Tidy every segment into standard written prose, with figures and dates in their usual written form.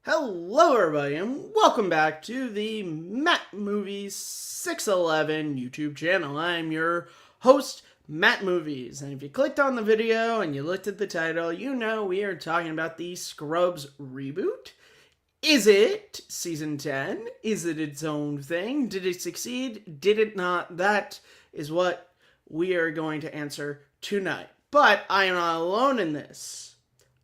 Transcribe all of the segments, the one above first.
Hello, everybody, and welcome back to the Matt Movies 611 YouTube channel. I'm your host, Matt Movies, and if you clicked on the video and you looked at the title, you know we are talking about the Scrubs reboot. Is it Season 10? Is it its own thing? Did it succeed? Did it not? That is what we are going to answer tonight. But I am not alone in this.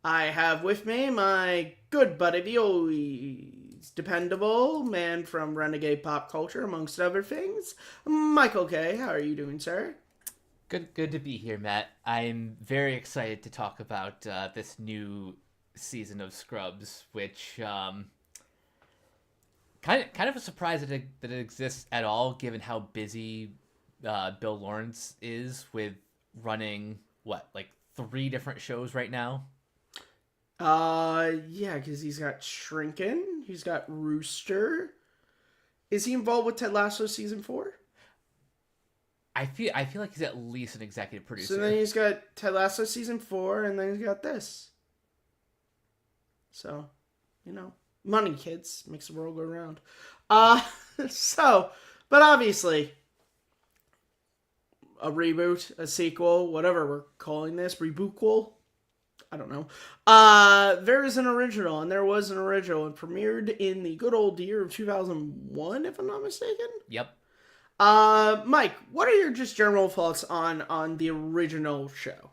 I have with me my good buddy, the always dependable man from Renegade Pop Culture, amongst other things, Michael Kaye. How are you doing, sir? Good to be here, Matt. I'm very excited to talk about this new season of Scrubs, which kind of a surprise that it exists at all, given how busy Bill Lawrence is with running like 3 different shows right now. Yeah, because he's got Shrinkin', he's got Rooster. Is he involved with Ted Lasso season 4? I feel like he's at least an executive producer. So then he's got Ted Lasso season 4, and then he's got this. So, money, kids, makes the world go round. But obviously, a reboot, a sequel, whatever we're calling this, rebootquel. I don't know. There is an original, and there was an original. It premiered in the good old year of 2001, if I'm not mistaken. Yep. Mike, what are your just general thoughts on the original show?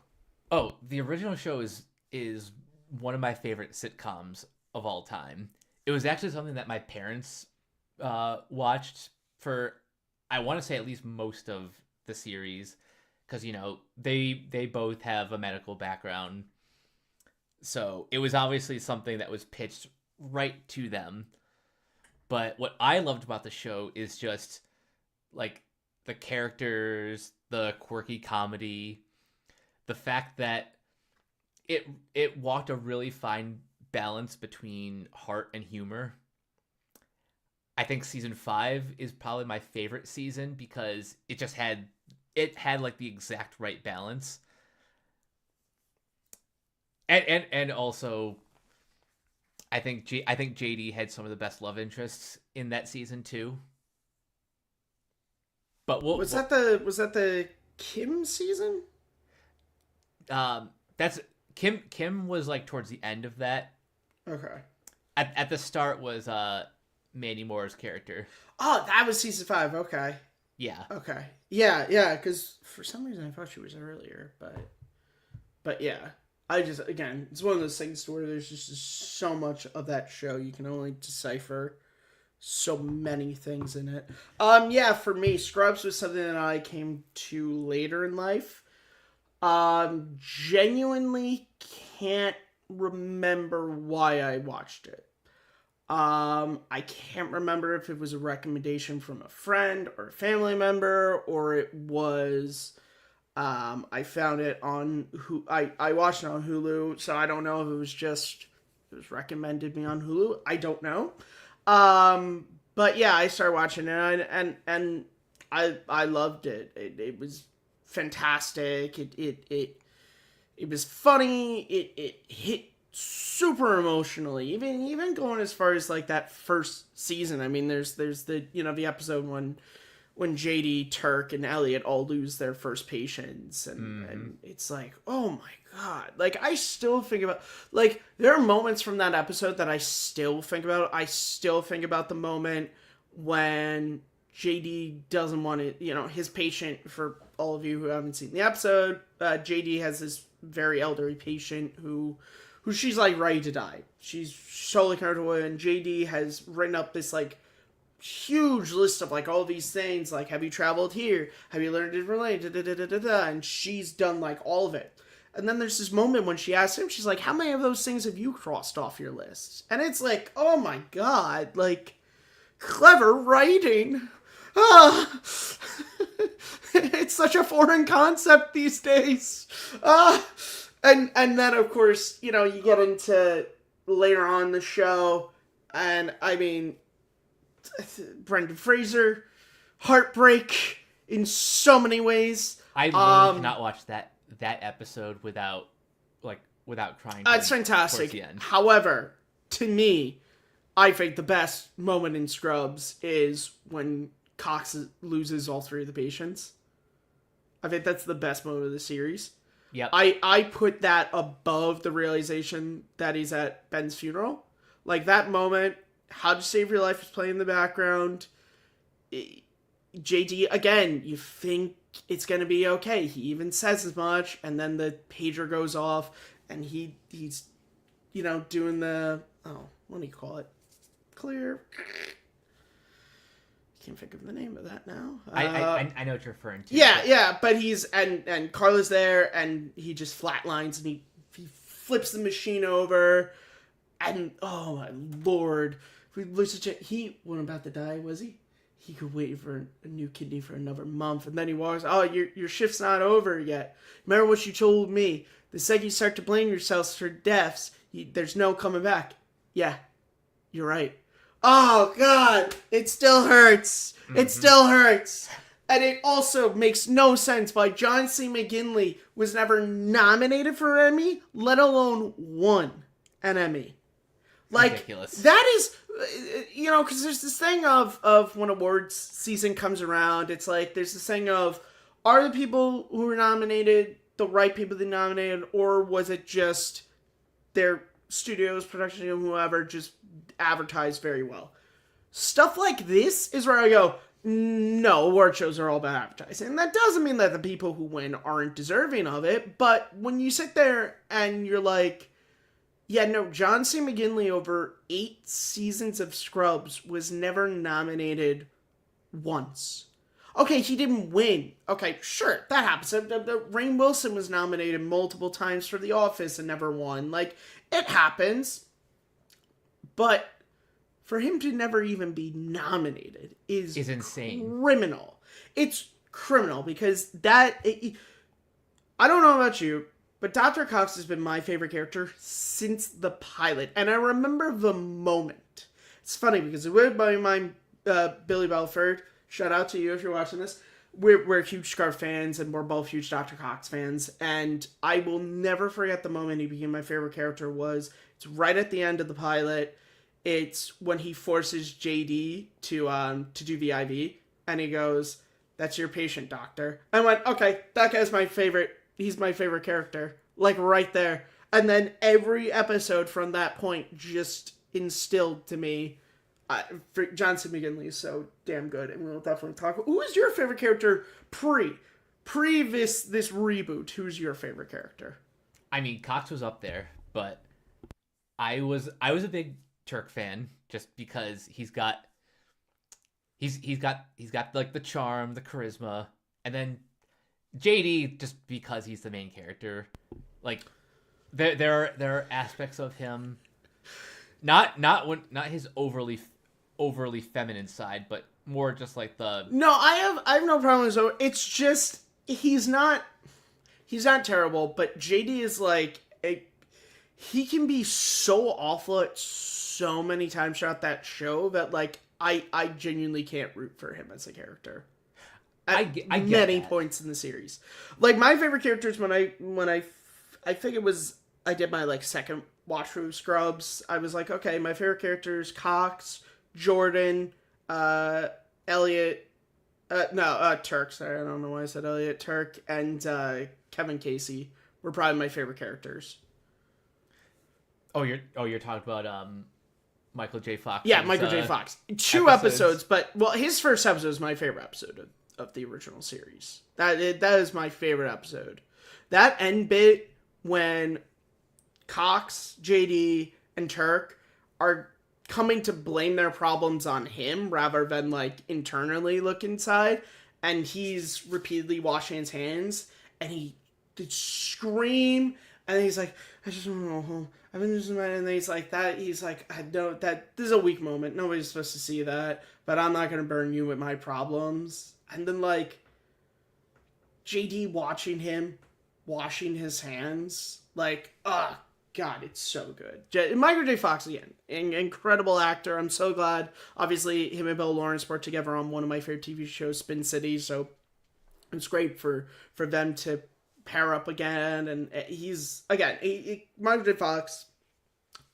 Oh, the original show is one of my favorite sitcoms of all time. It was actually something that my parents watched for, I want to say, at least most of the series, because they both have a medical background. So it was obviously something that was pitched right to them. But what I loved about the show is just like the characters, the quirky comedy, the fact that it walked a really fine balance between heart and humor. I think season 5 is probably my favorite season because it had like the exact right balance. And also, I think JD had some of the best love interests in that season too. But was that the Kim season? That's Kim was like towards the end of that. Okay. At the start was Mandy Moore's character. Oh, that was season 5. Okay. Yeah. Okay. Yeah. Because for some reason I thought she was earlier, but yeah. It's one of those things where there's just so much of that show you can only decipher so many things in it. Yeah, for me, Scrubs was something that I came to later in life. Genuinely can't remember why I watched it. I can't remember if it was a recommendation from a friend or a family member, or it was... I found it on I watched it on Hulu, so I don't know if it was recommended me on Hulu. I don't know. But yeah, I started watching it and I loved it. It was fantastic. It was funny. It hit super emotionally. Even going as far as like that first season. I mean, there's the the episode when JD, Turk, and Elliot all lose their first patients, and it's like, oh my god. Like, I still think about, like, there are moments from that episode that I still think about. I still think about the moment when JD doesn't want it, his patient, for all of you who haven't seen the episode, JD has this very elderly patient who she's, like, ready to die. She's totally comfortable, and JD has written up this, like, huge list of like all these things, like, have you traveled here, have you learned different language, and she's done like all of it. And then there's this moment when she asks him, she's like, how many of those things have you crossed off your list? And it's like, oh my god, like, clever writing. It's such a foreign concept these days. And then of course, you get into later on in the show, and I mean, Brendan Fraser, heartbreak in so many ways. I literally cannot watch that episode without crying. It's fantastic. However, to me, I think the best moment in Scrubs is when Cox loses all three of the patients. I think that's the best moment of the series. Yep. I put that above the realization that he's at Ben's funeral. Like, that moment, How to Save Your Life is playing in the background. JD, again, you think it's going to be okay. He even says as much, and then the pager goes off, and he's, doing the, what do you call it? Clear. Can't think of the name of that now. I know what you're referring to. Yeah, but he's and Carla's there, and he just flatlines, and he flips the machine over, and oh my lord, he wasn't about to die, was he? He could wait for a new kidney for another month, and then he walks. Oh, your shift's not over yet. Remember what you told me? The second you start to blame yourselves for deaths, there's no coming back. Yeah, you're right. Oh, God, it still hurts. Mm-hmm. It still hurts. And it also makes no sense why John C. McGinley was never nominated for an Emmy, let alone won an Emmy. Like, ridiculous. That is, because there's this thing of when awards season comes around, it's like, there's this thing of, are the people who were nominated the right people they nominated, or was it just their studios, production, whoever, just advertised very well? Stuff like this is where I go, no, award shows are all about advertising. And that doesn't mean that the people who win aren't deserving of it, but when you sit there and you're like, yeah, no, John C. McGinley over 8 seasons of Scrubs was never nominated once. Okay, he didn't win. Okay, sure, that happens. Rainn Wilson was nominated multiple times for The Office and never won. Like, it happens. But for him to never even be nominated is insane. Criminal. It's criminal because I don't know about you, but Dr. Cox has been my favorite character since the pilot. And I remember the moment. It's funny because a good buddy of mine, Billy Belford, shout out to you if you're watching this. We're huge Scarf fans, and we're both huge Dr. Cox fans. And I will never forget the moment he became my favorite character it's right at the end of the pilot. It's when he forces JD to do the IV, and he goes, "That's your patient, doctor." I went, okay, that guy's my favorite. He's my favorite character. Like, right there. And then every episode from that point just instilled to me, John C. McGinley is so damn good, and we'll definitely talk. Who is your favorite character pre this reboot? Who's your favorite character? I mean, Cox was up there, but I was a big Turk fan just because he's got like the charm, the charisma, and then JD just because he's the main character. Like, there are aspects of him, not his overly feminine side, but more just like the. No, I have no problem with it. It's just he's not terrible, but JD is like he can be so awful at so many times throughout that show that, like, I genuinely can't root for him as a character. I get many that. Points in the series. Like, my favorite characters when I think it was, I did my, like, second watch through Scrubs, I was like, okay, my favorite characters, Cox, Jordan, Elliot, Turk, sorry, I don't know why I said Elliot, Turk, and Kevin Casey were probably my favorite characters. Oh, you're talking about Michael J. Fox. Yeah, Michael J. Fox. Two episodes, but his first episode is my favorite episode of the original series. That is my favorite episode. That end bit when Cox, JD, and Turk are coming to blame their problems on him rather than, like, internally look inside, and he's repeatedly washing his hands, and he did scream, and he's like, I just want to go home. I've been just mad, and he's like that. He's like, I know that this is a weak moment. Nobody's supposed to see that, but I'm not gonna burn you with my problems. And then, like, JD watching him washing his hands, like, oh God, it's so good. Michael J. Fox again, incredible actor. I'm so glad. Obviously, him and Bill Lawrence worked together on one of my favorite TV shows, Spin City. So it's great for them to pair up again, and he's again Michael J. Fox,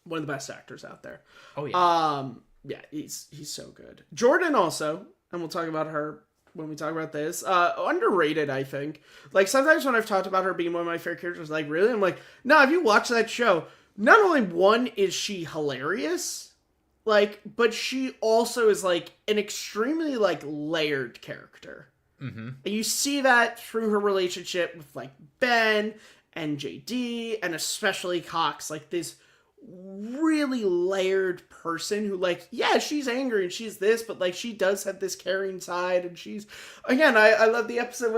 One of the best actors out there. Oh yeah. Yeah, he's so good. Jordan also, and we'll talk about her when we talk about this. Underrated, I think. Like, sometimes when I've talked about her being one of my favorite characters, like, really? I'm like, no, if you watch that show, not only one is she hilarious, like, but she also is, like, an extremely, like, layered character. Mm-hmm. And you see that through her relationship with, like, Ben and JD, and especially Cox, like, this really layered person who, like, yeah, she's angry and she's this, but, like, she does have this caring side, and she's, again, I love the episode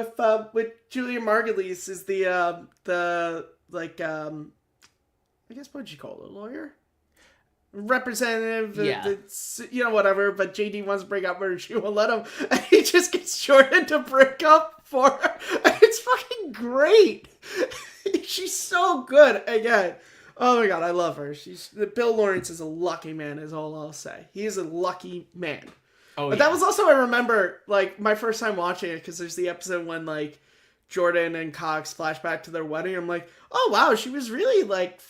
with Julia Margulies is the like, I guess, what'd you call it, a lawyer? Representative, Yeah. Whatever, but JD wants to break up with her and she won't let him, and he just gets Jordan to break up for her. It's fucking great. She's so good. Again, oh my god, I love her. Bill Lawrence is a lucky man, is all I'll say. He is a lucky man. Oh, But that was also, I remember, like, my first time watching it, because there's the episode when, like, Jordan and Cox flash back to their wedding. I'm like, oh wow, she was really, like,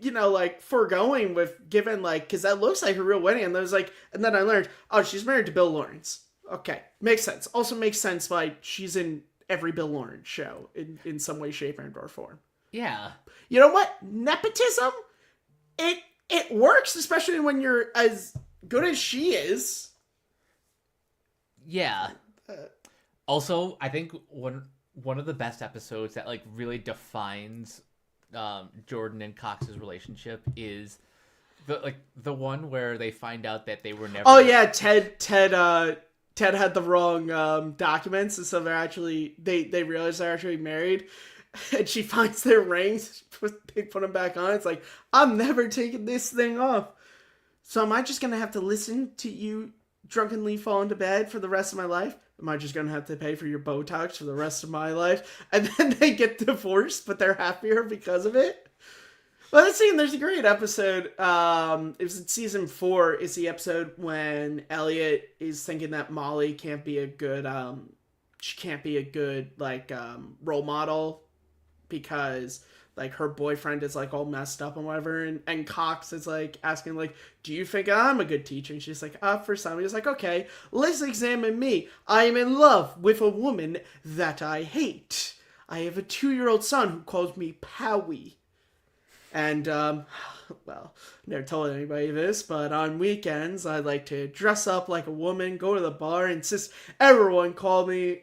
like, foregoing with given, like, because that looks like her real wedding. And then I learned, oh, she's married to Bill Lawrence. Okay, makes sense. Also makes sense why she's in every Bill Lawrence show in some way, shape, or form. Yeah. You know what? Nepotism, it works, especially when you're as good as she is. Yeah. Also, I think one of the best episodes that, like, really defines Jordan and Cox's relationship is the one where they find out that they were never. Oh yeah, Ted had the wrong documents, and so they realize they're actually married, and she finds their rings. They put them back on. It's like, I'm never taking this thing off. So am I just gonna have to listen to you drunkenly fall into bed for the rest of my life? Am I just gonna have to pay for your Botox for the rest of my life? And then they get divorced, but they're happier because of it. Well, let's see. There's a great episode. It was in season 4. Is the episode when Elliot is thinking that Molly can't be a good like role model because, like, her boyfriend is, like, all messed up and whatever, and Cox is, like, asking, like, do you think I'm a good teacher? And she's like, for some. He's like, okay, let's examine me. I am in love with a woman that I hate. I have a 2-year-old son who calls me Powie. And, well, never told anybody this, but on weekends, I like to dress up like a woman, go to the bar, insist everyone call me,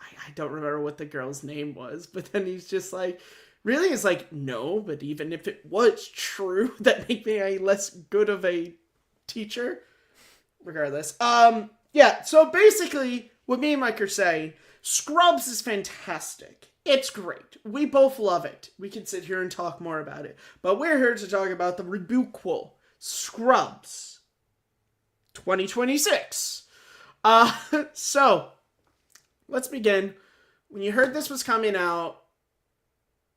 I don't remember what the girl's name was, but then he's just like, really? It's like, no, but even if it was true, that make me a less good of a teacher. Regardless. Yeah, so basically, what me and Mike are saying, Scrubs is fantastic. It's great. We both love it. We can sit here and talk more about it. But we're here to talk about the reboot, Scrubs 2026. So, let's begin. When you heard this was coming out,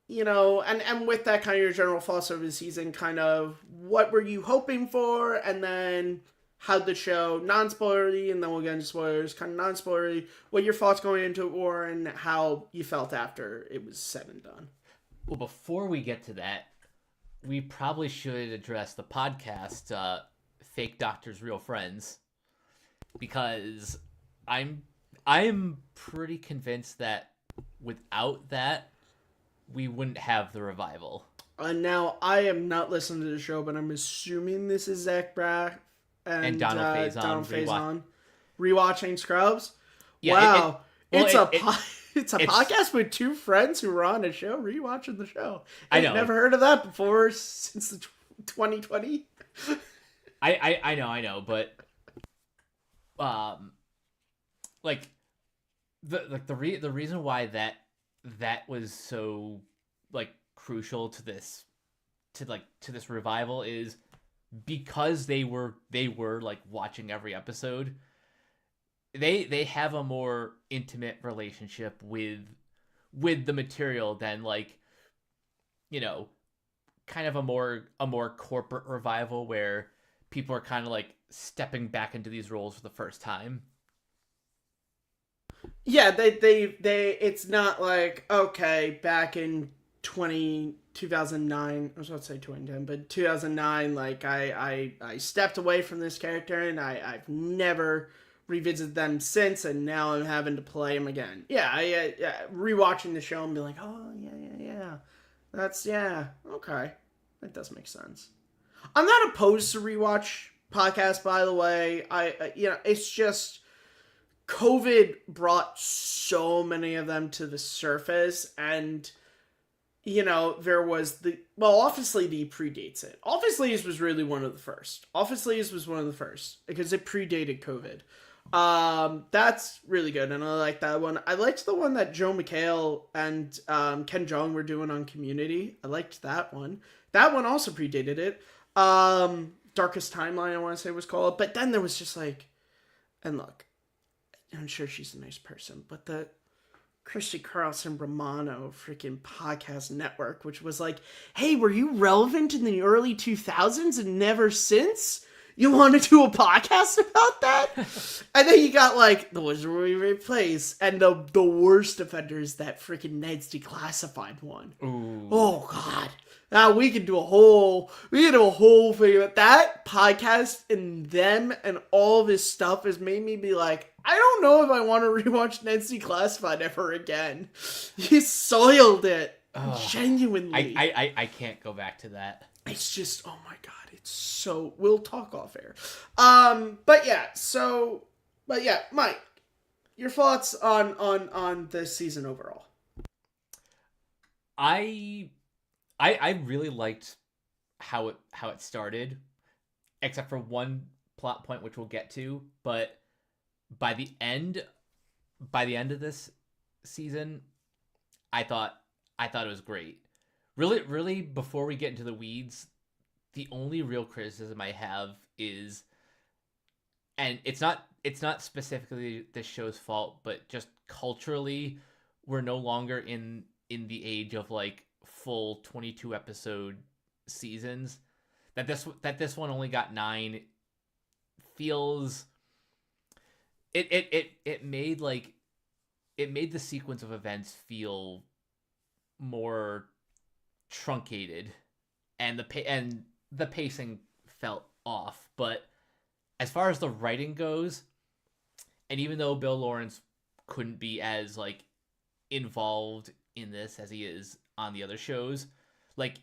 and with that, kind of your general thoughts over the season, kind of what were you hoping for, and then how'd the show, non-spoilery, and then we'll get into spoilers, kind of non-spoilery, what your thoughts going into it were, and how you felt after it was said and done. Well, before we get to that, we probably should address the podcast, Fake Doctors, Real Friends, because I'm pretty convinced that without that, we wouldn't have the revival. Now, I am not listening to the show, but I'm assuming this is Zach Braff and Donald Faison rewatching Scrubs. Yeah, wow, it's a podcast with two friends who were on a show rewatching the show. I've never heard of that before since the 2020. I know, but like the reason why that was so, like, crucial to this revival is because they were like watching every episode. They have a more intimate relationship with the material than, like, kind of a more corporate revival where people are kind of like stepping back into these roles for the first time. Yeah, they it's not like, okay, back in 2009. I was about to say 2010, but 2009. Like I stepped away from this character, and I've never revisited them since, and now I'm having to play them again. Yeah, I rewatching the show and be like, oh yeah. That's okay. That does make sense. I'm not opposed to rewatch podcasts, by the way. It's just COVID brought so many of them to the surface, and there was Office League predates it. Office League was really one of the first. Office League was one of the first because it predated COVID. That's really good, and I like that one. I liked the one that Joe McHale and Ken Jeong were doing on Community. I liked that one. That one also predated it. Darkest Timeline, I want to say was called. But then there was just like, and look, I'm sure she's a nice person, but the Christy Carlson Romano freaking podcast network, which was like, hey, were you relevant in the early 2000s and never since? You want to do a podcast about that? And then you got like The Wizard We Replace and the worst offenders, that freaking Ned's Declassified one. Ooh. Oh God. Now we can do a whole thing about that podcast, and them and all of his stuff has made me be like, I don't know if I want to rewatch Ned's Declassified ever again. He soiled it. Genuinely. I can't go back to that. It's just, oh my God, it's so, we'll talk off air. But yeah, Mike, your thoughts on this season overall? I really liked how it started, except for one plot point which we'll get to, but by the end of this season, I thought it was great. Really, before we get into the weeds, the only real criticism I have is, and it's not specifically this show's fault, but just culturally, we're no longer in the age of like full 22 episode seasons. That this one only got 9 feels it made the sequence of events feel more truncated, and the pacing felt off. But as far as the writing goes, and even though Bill Lawrence couldn't be as like involved in this as he is on the other shows, like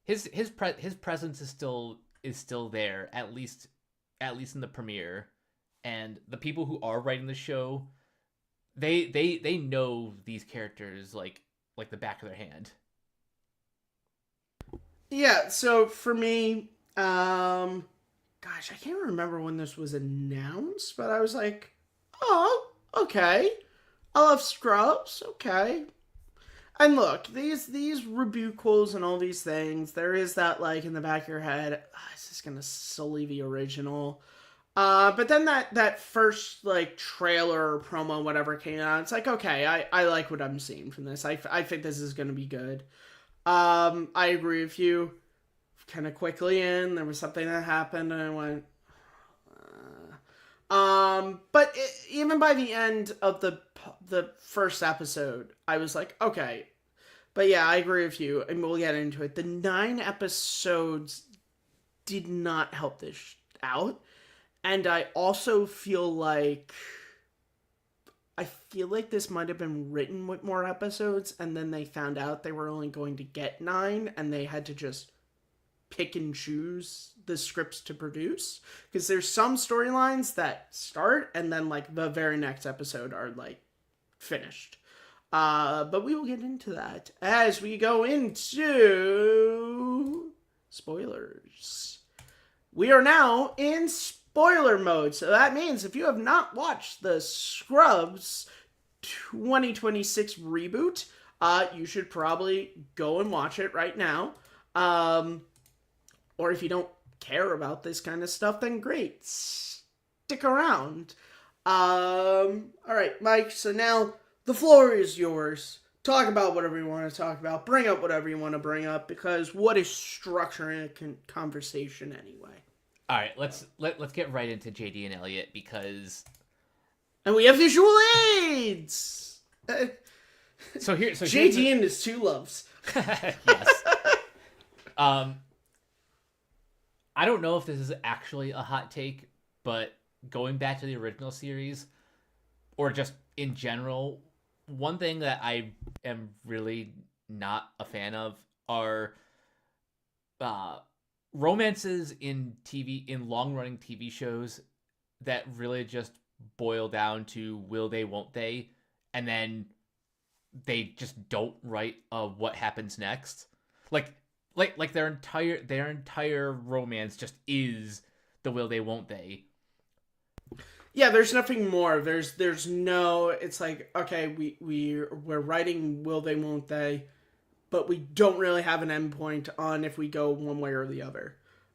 his presence is still there, at least in the premiere. And the people who are writing the show, they know these characters like the back of their hand. Yeah, so for me, gosh, I can't remember when this was announced, but I was like, oh, okay. I love Scrubs, okay. And look, these rebuttals and all these things, there is that, like, in the back of your head, is this going to sully the original? But then that first, like, trailer or promo, whatever came out, it's like, okay, I like what I'm seeing from this. I think this is going to be good. I agree with you. Kind of quickly in, there was something that happened, and I went, but even by the end of the first episode, I was like, okay. But yeah, I agree with you, and we'll get into it. The 9 episodes did not help this out, and I also feel like this might have been written with more episodes, and then they found out they were only going to get 9, and they had to just pick and choose the scripts to produce, because there's some storylines that start and then like the very next episode are like finished. But we will get into that as we go into spoilers. We are now in spoiler mode, so that means if you have not watched the Scrubs 2026 reboot, you should probably go and watch it right now. Or if you don't care about this kind of stuff, then great. Stick around. All right, Mike, so now the floor is yours. Talk about whatever you want to talk about. Bring up whatever you want to bring up, because what is structuring a conversation anyway? All right, let's get right into JD and Elliot, because... And we have visual aids! So JD and his two loves. Yes. Um, I don't know if this is actually a hot take, but going back to the original series, or just in general, one thing that I am really not a fan of are uh, romances in long running TV shows that really just boil down to will they, won't they, and then they just don't write what happens next. Like their entire romance just is the will they, won't they. Yeah, there's nothing more. There's no. It's like, okay, we're writing will they, won't they, but we don't really have an endpoint on if we go one way or the other.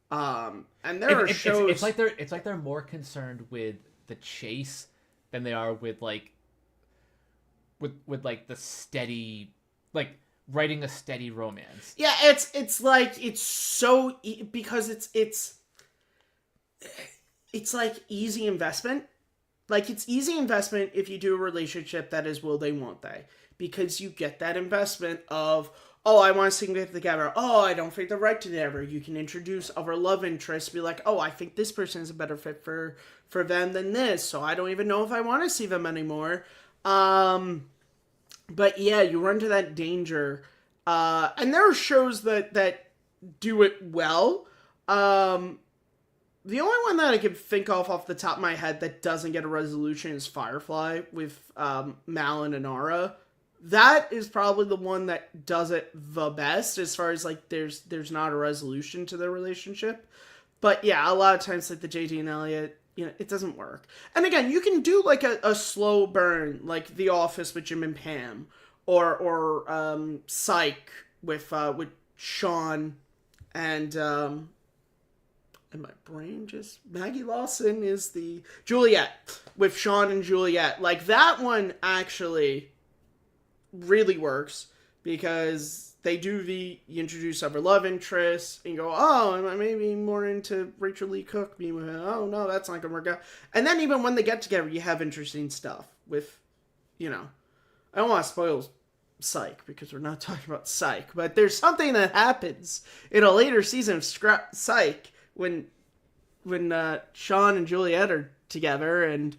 And there are shows. It's like they're more concerned with the chase than they are with like the steady, like writing a steady romance. Yeah, it's like it's so because it's like easy investment. Like it's easy investment if you do a relationship that is will they, won't they, because you get that investment of, oh, I want to sing it together. Oh, I don't think they're right together. You can introduce other love interests. Be like, oh, I think this person is a better fit for them than this. So I don't even know if I want to see them anymore. But yeah, you run to that danger. And there are shows that do it well. The only one that I can think of off the top of my head that doesn't get a resolution is Firefly with Mal and Inara. That is probably the one that does it the best as far as like there's not a resolution to their relationship. But yeah, a lot of times like the JD and Elliot, it doesn't work. And again, you can do like a slow burn, like The Office with Jim and Pam, or Psych with Sean and my brain just Maggie Lawson is the Juliet with Sean and Juliet. Like that one actually really works because they do you introduce other love interests and you go, oh, am I maybe more into Rachel Lee Cook being with him? Oh no, that's not gonna work out. And then even when they get together, you have interesting stuff with, I don't want to spoil Psych because we're not talking about Psych, but there's something that happens in a later season of Psych when Sean and Juliet are together, and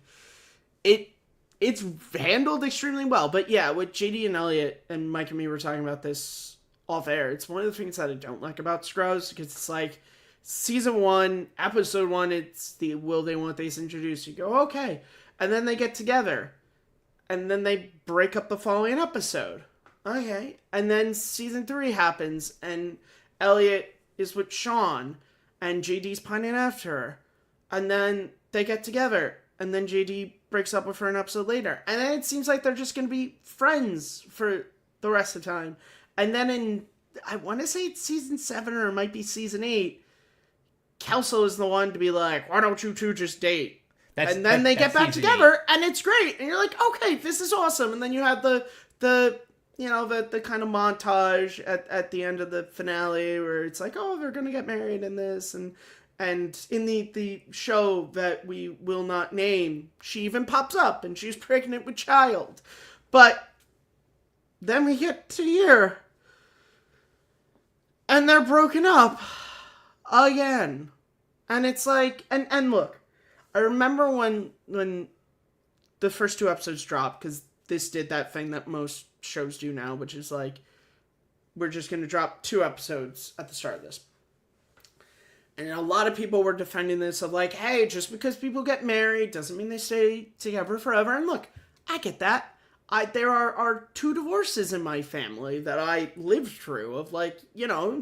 it's handled extremely well. But yeah, with JD and Elliot, and Mike and me were talking about this off air, it's one of the things that I don't like about Scrubs, because it's like season 1, episode 1, it's the will they, won't they's introduced. You go, okay. And then they get together. And then they break up the following episode. Okay. And then season 3 happens, and Elliot is with Sean, and JD's pining after her. And then they get together, and then JD breaks up with her an episode later. And then it seems like they're just going to be friends for the rest of the time. And then I want to say it's season 7 or it might be season 8, Kelso is the one to be like, why don't you two just date? And then they get back together, and it's great. And you're like, okay, this is awesome. And then you have the kind of montage at the end of the finale where it's like, oh, they're going to get married in this. And in the show that we will not name, she even pops up and she's pregnant with child. But then we get to here, and they're broken up again. And it's like, and look, I remember when the first 2 episodes dropped, because this did that thing that most shows do now, which is like, we're just going to drop 2 episodes at the start of this. And a lot of people were defending this of like, hey, just because people get married doesn't mean they stay together forever. And look, I get that. There are 2 divorces in my family that I lived through of like,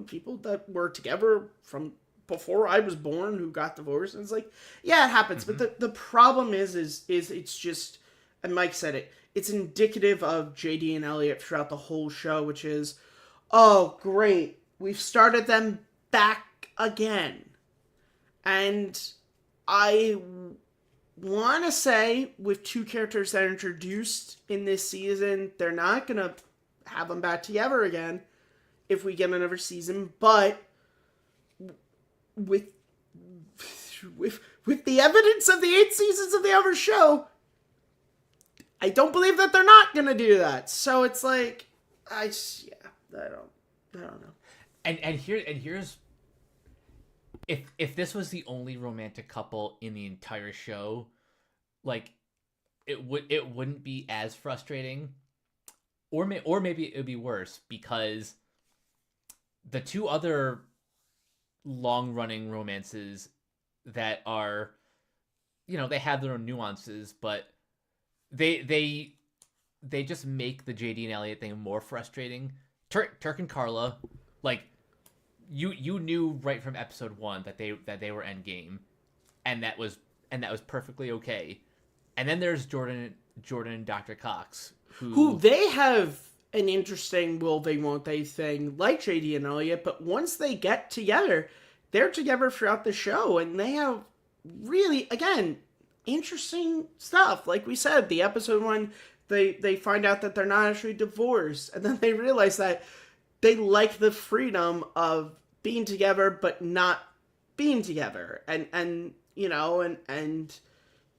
people that were together from before I was born who got divorced. And it's like, yeah, it happens. Mm-hmm. But the problem is it's just, and Mike said it, it's indicative of JD and Elliot throughout the whole show, which is, oh, great, we've started them back again. And I want to say with 2 characters that are introduced in this season, they're not going to have them back together again if we get another season. But with the evidence of the 8 seasons of the other show, I don't believe that they're not going to do that. So it's like, I don't. I don't know. And here's if this was the only romantic couple in the entire show, like it wouldn't be as frustrating, or maybe it would be worse because the two other long running romances that are, they have their own nuances, but they they just make the JD and Elliot thing more frustrating. Turk and Carla, like you knew right from episode 1 that they were endgame, and that was perfectly okay. And then there's Jordan and Dr. Cox, who they have an interesting will they won't they thing like JD and Elliot, but once they get together, they're together throughout the show, and they have really, again, interesting stuff. Like we said, the episode 1, they find out that they're not actually divorced, and then they realize that they like the freedom of being together but not being together. And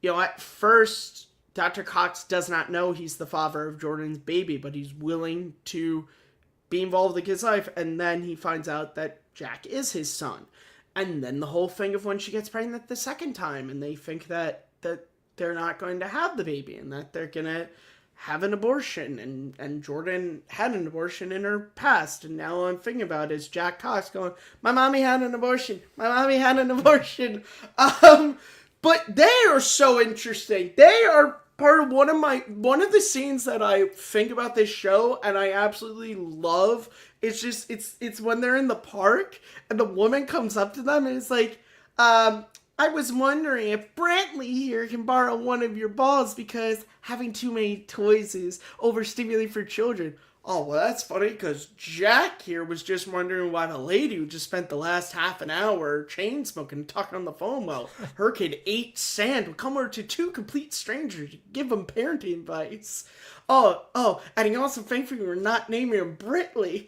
at first Dr. Cox does not know he's the father of Jordan's baby, but he's willing to be involved in his life, and then he finds out that Jack is his son. And then the whole thing of when she gets pregnant the second time, and they think that they're not going to have the baby, and that they're going to have an abortion, and Jordan had an abortion in her past, and now all I'm thinking about is Jack Cox going, my mommy had an abortion, but they are so interesting. They are part of one of the scenes that I think about this show and I absolutely love. It's just it's when they're in the park and the woman comes up to them and it's like, I was wondering if Brantley here can borrow one of your balls because having too many toys is overstimulating for children. Oh, well, that's funny because Jack here was just wondering why the lady who just spent the last half an hour chain smoking talking on the phone while her kid ate sand would come over to two complete strangers to give them parenting advice. Oh, and he also thankfully we're not naming him Britley.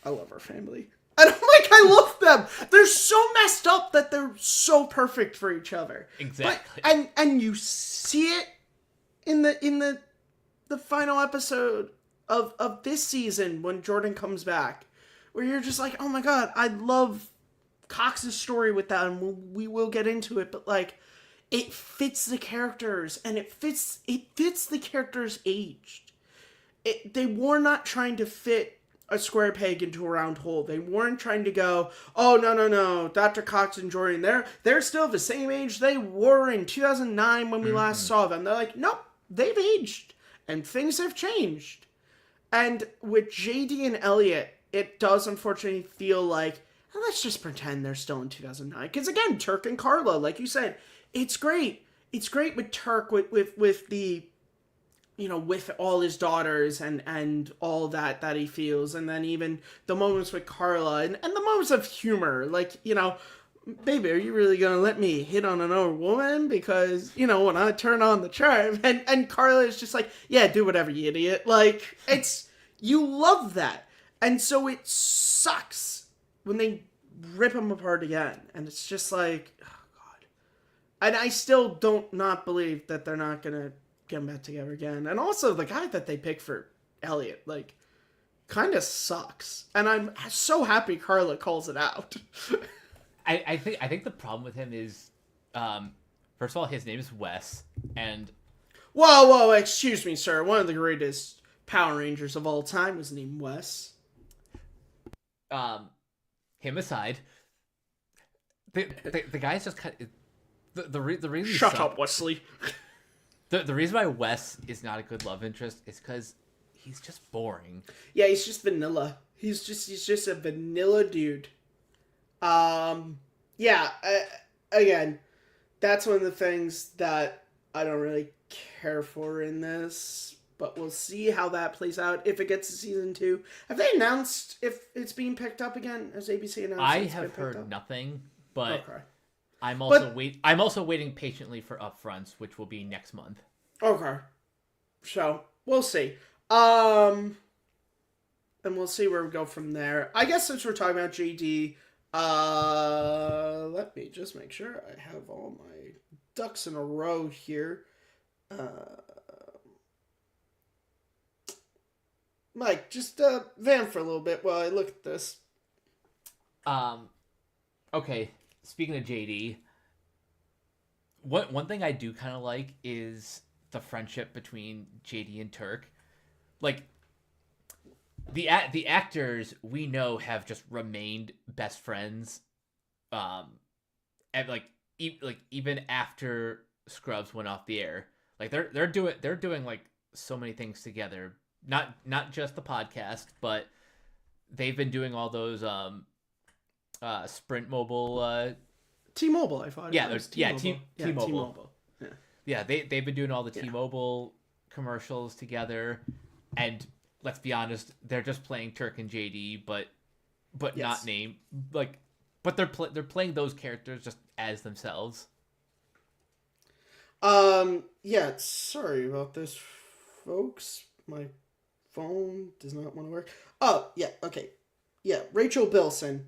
I love our family. And I love them. They're so messed up that they're so perfect for each other. Exactly. But, and you see it in the final episode of this season when Jordan comes back, where you're just like, oh my god, I love Cox's story with that, and we will get into it, but like, it fits the characters, and it fits the characters aged. They were not trying to fit a square peg into a round hole. They weren't trying to go, oh, no, Dr. Cox and Jordan, they're still the same age they were in 2009 when we last saw them. They're like, nope, they've aged, and things have changed. And with JD and Elliot, it does unfortunately feel like, let's just pretend they're still in 2009. Because again, Turk and Carla, like you said, it's great. It's great with Turk, with the, with all his daughters and all that he feels. And then even the moments with Carla and the moments of humor. Like, baby, are you really going to let me hit on another woman? Because, when I turn on the charm. And Carla is just like, yeah, do whatever, you idiot. Like, you love that. And so it sucks when they rip them apart again. And it's just like, oh, God. And I still don't not believe that they're not going to get them back together again. And also the guy that they picked for Elliot, like, kind of sucks. And I'm so happy Carla calls it out. I think the problem with him is, first of all, his name is Wes, and whoa, excuse me, sir. One of the greatest Power Rangers of all time was named Wes. Him aside, the guy's just kind of the reason. Shut up, Wesley. The reason why Wes is not a good love interest is because he's just boring. Yeah, he's just vanilla. He's just a vanilla dude. Again, that's one of the things that I don't really care for in this, but we'll see how that plays out if it gets to season 2. Have they announced if it's being picked up again? Has ABC announced? I have heard nothing, but okay. I'm also waiting patiently for upfronts, which will be next month. Okay, so we'll see. And we'll see where we go from there. I guess since we're talking about JD. Let me just make sure I have all my ducks in a row here. Mike, just vamp for a little bit while I look at this. Okay. Speaking of JD, one thing I do kind of like is the friendship between JD and Turk. Like the actors we know have just remained best friends, and even after Scrubs went off the air. Like they're doing like so many things together. Not just the podcast, but they've been doing all those Sprint Mobile T-Mobile, I thought. yeah, It was T-Mobile. T-Mobile. Yeah. Yeah, they've been doing all the T-Mobile commercials together, and let's be honest, they're just playing Turk and JD, but not named like, but they're playing those characters just as themselves. Yeah. Sorry about this, folks. My phone does not want to work. Oh, yeah. Okay. Yeah, Rachel Bilson.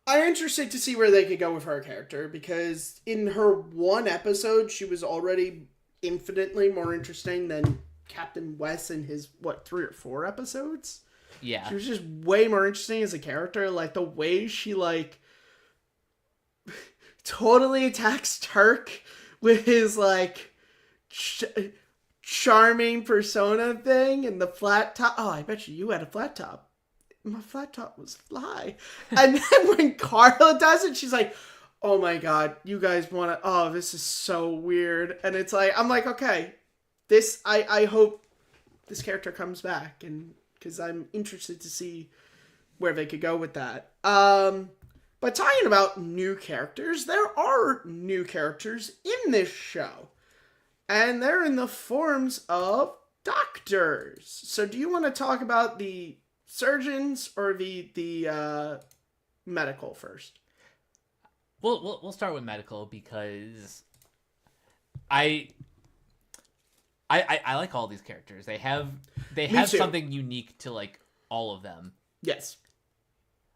I'm interested to see where they could go with her character, because in her one episode, she was already infinitely more interesting than Captain West in his, 3 or 4 episodes? Yeah. She was just way more interesting as a character. Like, the way she, like, totally attacks Turk with his, like, charming persona thing and the flat top. Oh, I bet you had a flat top. My flat top was fly. And then when Carla does it, she's like, oh my god, you guys want to, oh, this is so weird. And it's like, I'm like, okay, this, I hope this character comes back, and because I'm interested to see where they could go with that. But talking about new characters, there are new characters in this show, and they're in the forms of doctors. So do you want to talk about the surgeons or the medical first? We'll start with medical, because I like all these characters. They have something unique to like all of them. Yes.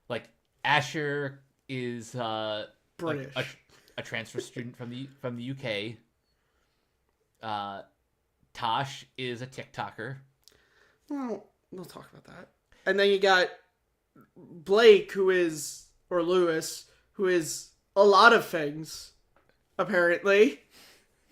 Like Asher is British, like a transfer student from the UK. Tosh is a TikToker. Well, we'll talk about that. And then you got Blake, or Lewis, who is a lot of things, apparently.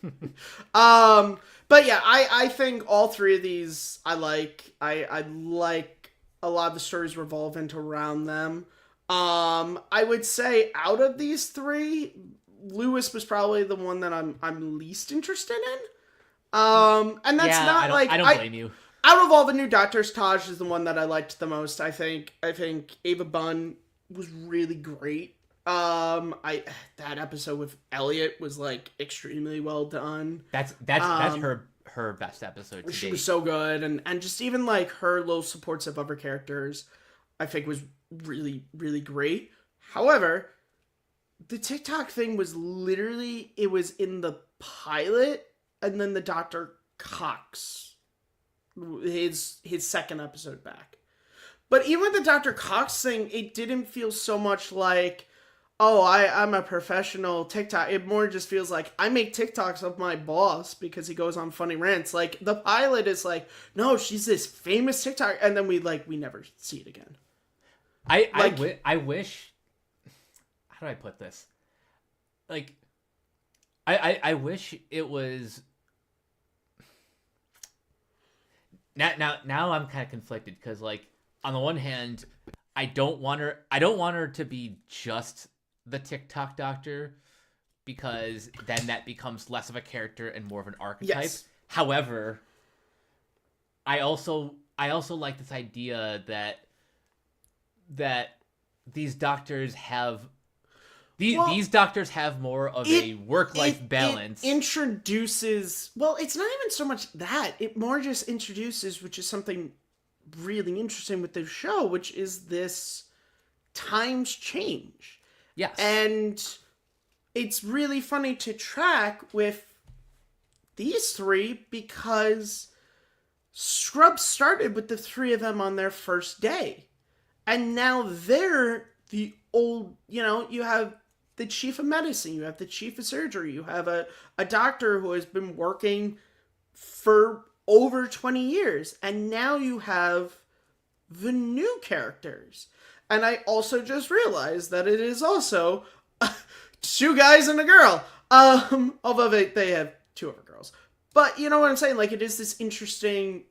But yeah, I think all 3 of these I like. I like a lot of the stories revolving around them. I would say out of these 3, Lewis was probably the one that I'm least interested in. And that's not like I don't blame you. Out of all the new Doctors, Taj is the one that I liked the most. I think Ava Bunn was really great. That episode with Elliot was like extremely well done. That's her best episode to She date. was so good, and just even like her little supports of other characters, I think was really, really great. However, the TikTok thing was literally, it was in the pilot, and then the Dr. Cox, his second episode back. But even with the Dr. Cox thing, it didn't feel so much like, oh, I'm a professional TikTok. It more just feels like I make TikToks of my boss because he goes on funny rants. Like, the pilot is like, no, she's this famous TikTok, and then we never see it again. I wish, how do I put this? Like, I wish it was. Now I'm kind of conflicted, because like on the one hand, I don't want her to be just the TikTok doctor, because then that becomes less of a character and more of an archetype. Yes. However, I also like this idea that these doctors have these doctors have more of a work-life balance. It introduces, well, it's not even so much that. It more just introduces, which is something really interesting with this show, which is this times change. Yes. And it's really funny to track with these 3, because Scrubs started with the 3 of them on their first day. And now they're the old, you have the chief of medicine, you have the chief of surgery, you have a doctor who has been working for over 20 years. And now you have the new characters. And I also just realized that it is also 2 guys and a girl. Although they have 2 other girls. But you know what I'm saying? Like, it is this interesting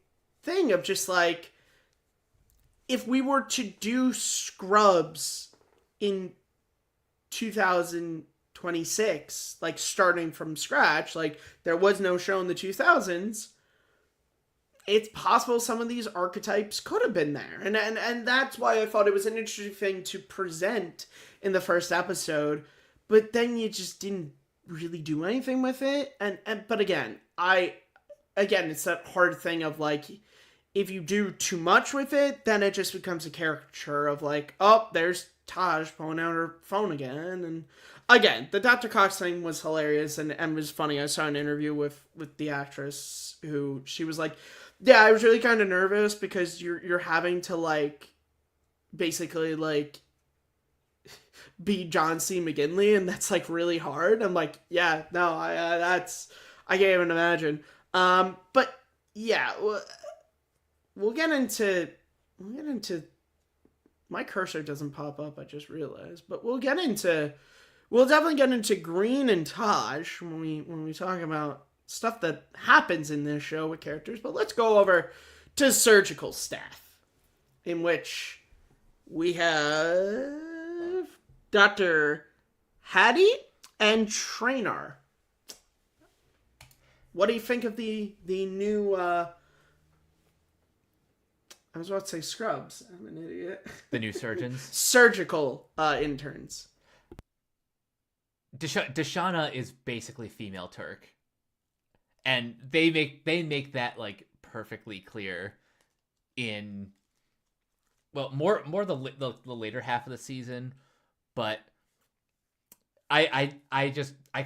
thing of just like, if we were to do Scrubs in 2026, like starting from scratch, like there was no show in the 2000s, it's possible some of these archetypes could have been there. And that's why I thought it was an interesting thing to present in the first episode, but then you just didn't really do anything with it. But again, it's that hard thing of like, if you do too much with it, then it just becomes a caricature of like, oh, there's Taj pulling out her phone again. And again, the Dr. Cox thing was hilarious and was funny. I saw an interview with the actress who she was like, yeah, I was really kind of nervous because you're having to like basically like be John C. McGinley, and that's like really hard. I'm like, yeah, no, I can't even imagine. But yeah, we'll get into my cursor doesn't pop up, I just realized, but we'll definitely get into Green and Taj when we talk about stuff that happens in this show with characters. But let's go over to Surgical Staff, in which we have Dr. Hattie and Traynor. What do you think of the new I was about to say Scrubs. I'm an idiot. The new surgeons? Surgical interns. Deshauna is basically female Turk. And they make that like perfectly clear in, well, more the later half of the season, but I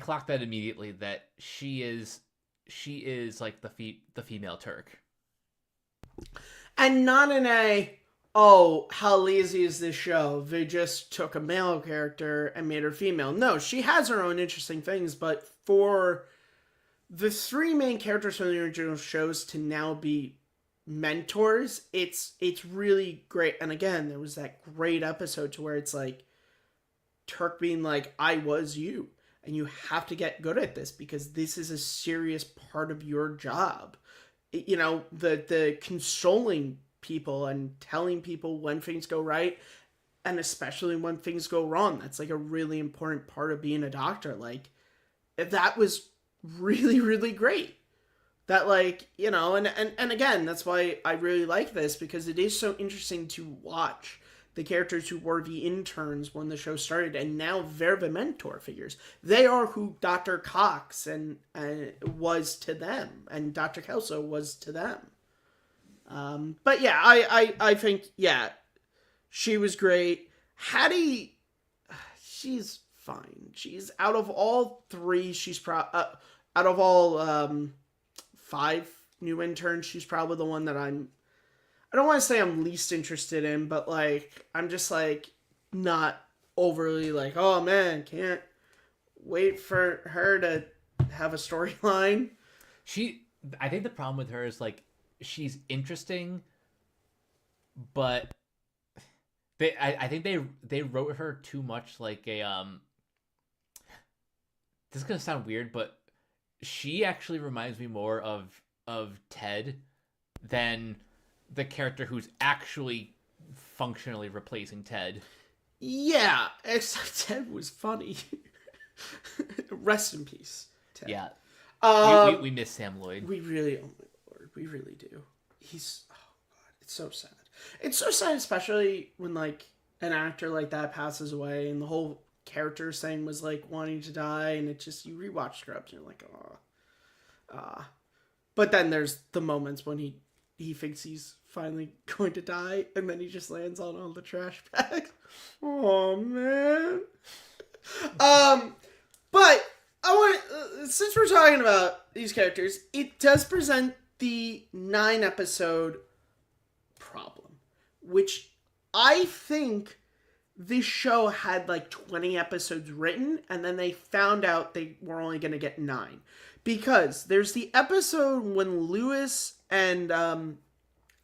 clocked that immediately that she is like the female Turk. And not in a, oh, how lazy is this show? They just took a male character and made her female. No, she has her own interesting things, but for the 3 main characters from the original shows to now be mentors, it's really great. And again, there was that great episode to where it's like Turk being like, I was you, and you have to get good at this because this is a serious part of your job. You know, the consoling people and telling people when things go right, and especially when things go wrong. That's like a really important part of being a doctor. Like, that was really, really great. That, like, you know, and again, that's why I really like this, because it is so interesting to watch the characters who were the interns when the show started, and now they're the mentor figures. They are who Dr. Cox and was to them, and Dr. Kelso was to them. But yeah, I think, yeah, she was great. Hattie, she's fine. She's, out of all 3, she's out of all 5 new interns, she's probably the one that I don't want to say I'm least interested in, but like, I'm just like not overly like, oh man, can't wait for her to have a storyline. I think the problem with her is like, she's interesting, but I think they wrote her too much like a this is gonna sound weird, but she actually reminds me more of Ted than the character who's actually functionally replacing Ted. Yeah, except Ted was funny. Rest in peace, Ted. Yeah. We miss Sam Lloyd. We really, oh my lord, we really do. He's, oh god, it's so sad. It's so sad, especially when like an actor like that passes away and the whole character thing was like wanting to die, and it just, you rewatch Scrubs and you're like, oh. But then there's the moments when he thinks he's finally going to die, and then he just lands on all the trash bags. Oh man. But I want, since we're talking about these characters, it does present the 9 episode problem, which I think this show had like 20 episodes written, and then they found out they were only going to get 9. Because there's the episode when Lewis and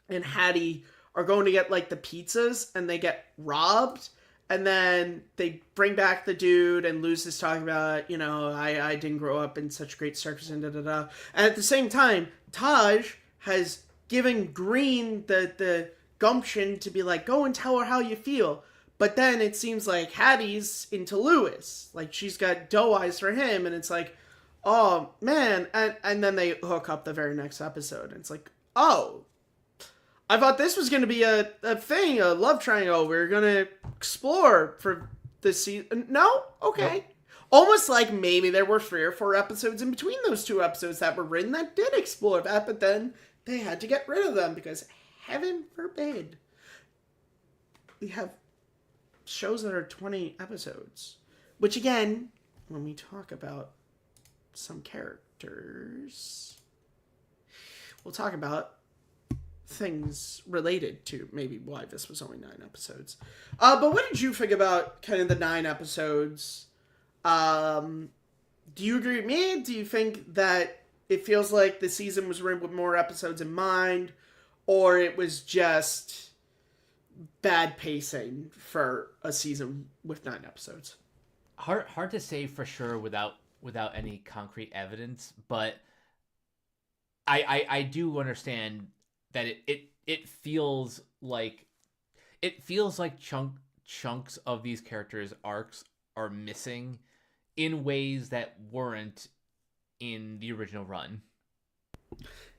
Hattie are going to get like the pizzas and they get robbed. And then they bring back the dude, and Luz is talking about, I didn't grow up in such great circus and da-da-da. And at the same time, Taj has given Green the gumption to be like, go and tell her how you feel. But then it seems like Hattie's into Lewis. Like, she's got doe eyes for him, and it's like, oh, man. And then they hook up the very next episode, and it's like, oh, I thought this was going to be a thing, a love triangle we're going to explore for this season. No? Okay. Nope. Almost like maybe there were 3 or 4 episodes in between those 2 episodes that were written that did explore that, but then they had to get rid of them because, heaven forbid, we have shows that are 20 episodes. Which, again, when we talk about some characters, we'll talk about things related to maybe why this was only 9 episodes. But what did you think about kind of the 9 episodes? Do you agree with me? Do you think that it feels like the season was written with more episodes in mind, or it was just bad pacing for a season with 9 episodes? Hard to say for sure without any concrete evidence, but I do understand that it feels like chunks of these characters' arcs are missing in ways that weren't in the original run.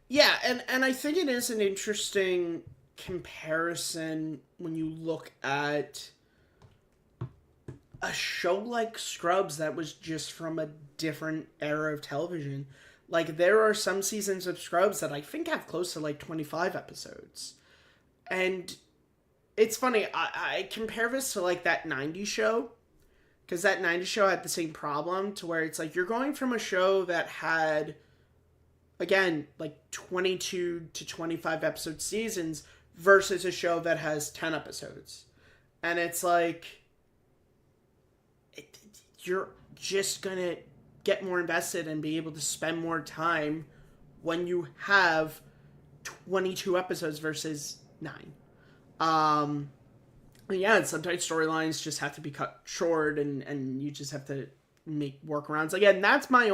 Yeah, and I think it is an interesting comparison when you look at a show like Scrubs that was just from a different era of television. Like, there are some seasons of Scrubs that I think have close to, like, 25 episodes. And it's funny, I compare this to, like, that 90s show. Because that 90s show had the same problem, to where it's like, you're going from a show that had, again, like, 22 to 25 episode seasons versus a show that has 10 episodes. And it's like, you're just gonna get more invested and be able to spend more time when you have 22 episodes versus 9. Yeah, and sometimes storylines just have to be cut short, and you just have to make workarounds. Again, that is my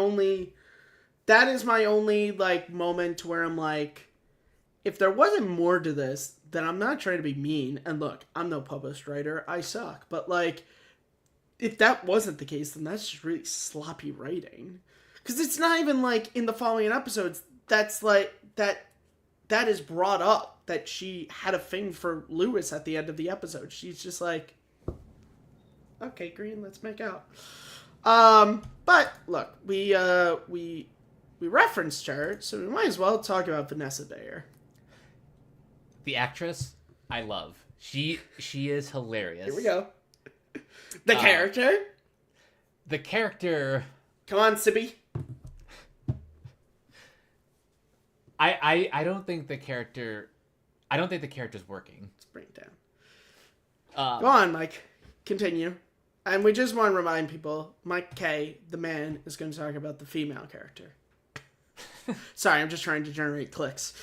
only, like, moment where I'm like, if there wasn't more to this, then I'm not trying to be mean, and look, I'm no published writer, I suck, but, like, if that wasn't the case, then that's just really sloppy writing. Because it's not even, like, in the following episodes, that's, like, that is brought up, that she had a thing for Lewis at the end of the episode. She's just like, okay, Green, let's make out. But, look, we referenced her, so we might as well talk about Vanessa Bayer. The actress, I love. She is hilarious. Here we go. The character? The character... Come on, Sibby. I don't think the character... I don't think the character's working. Let's bring it down. Go on, Mike. Continue. And we just want to remind people, Mike Kaye, the man, is going to talk about the female character. Sorry, I'm just trying to generate clicks.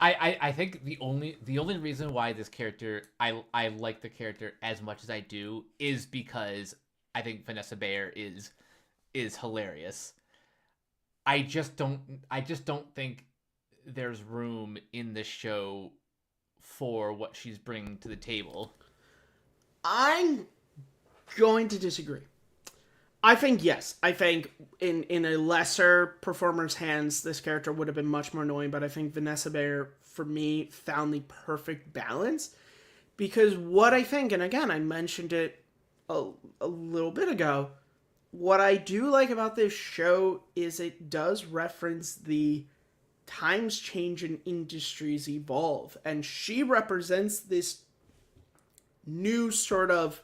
I think the only reason why this character I like the character as much as I do is because I think Vanessa Bayer is hilarious. I just don't think there's room in this show for what she's bringing to the table. I'm going to disagree. I think yes. I think in a lesser performer's hands, this character would have been much more annoying, but I think Vanessa Bayer, for me, found the perfect balance. Because what I think, and again, I mentioned it a little bit ago, what I do like about this show is it does reference the times change and industries evolve. And she represents this new sort of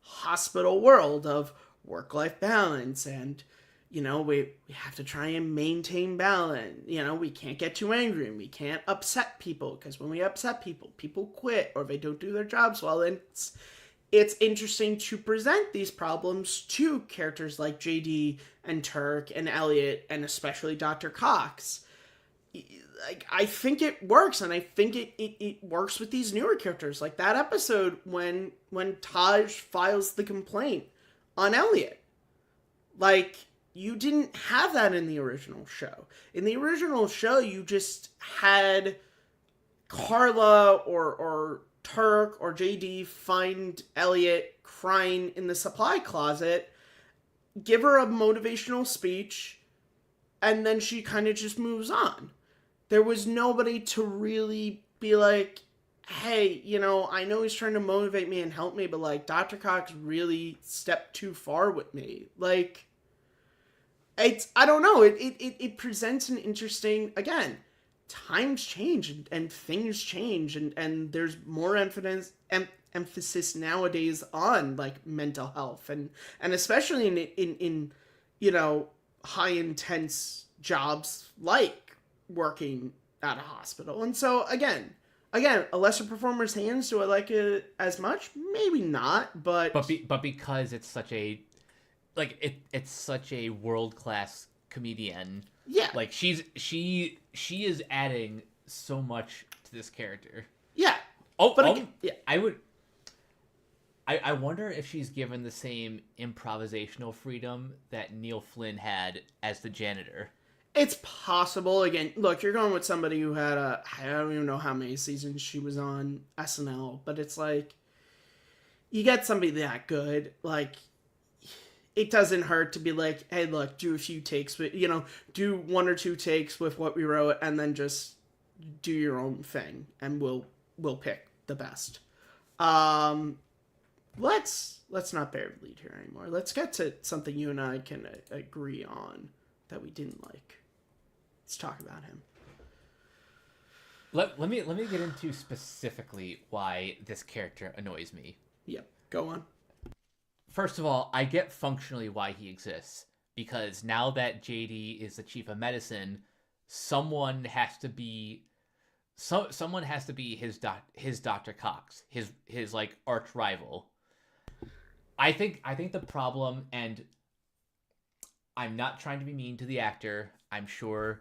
hospital world of work-life balance, and we have to try and maintain balance. We can't get too angry, and we can't upset people, because when we upset people quit, or they don't do their jobs well. And it's interesting to present these problems to characters like JD and Turk and Elliot, and especially Dr. Cox. like, I think it works, and I think it works with these newer characters. Like that episode when Taj files the complaint on Elliot. Like, you didn't have that in the original show. In the original show, you just had Carla or Turk or JD find Elliot crying in the supply closet, give her a motivational speech, and then she kind of just moves on. There was nobody to really be like, hey, I know he's trying to motivate me and help me, but like Dr. Cox really stepped too far with me. Like, I don't know. It presents an interesting, again, times change and things change and there's more emphasis nowadays on like mental health and especially in high intense jobs like working at a hospital. And so again, a lesser performer's hands, do I like it as much? Maybe not, but because it's such a it's such a world-class comedian. Yeah. Like she is adding so much to this character. Yeah. Again, yeah. I wonder if she's given the same improvisational freedom that Neil Flynn had as the janitor. It's possible. Again, look, you're going with somebody who had I don't even know how many seasons she was on SNL, but it's like, you get somebody that good, like, it doesn't hurt to be like, hey, look, do a few takes, with, do 1 or 2 takes with what we wrote, and then just do your own thing, and we'll pick the best. Let's not bear the lead here anymore. Let's get to something you and I can agree on that we didn't like. Let's talk about him. Let me get into specifically why this character annoys me. Yep, go on. First of all, I get functionally why he exists, because now that JD is the chief of medicine, someone has to be his Dr. Cox, his like arch rival. I think the problem, and I'm not trying to be mean to the actor. I'm sure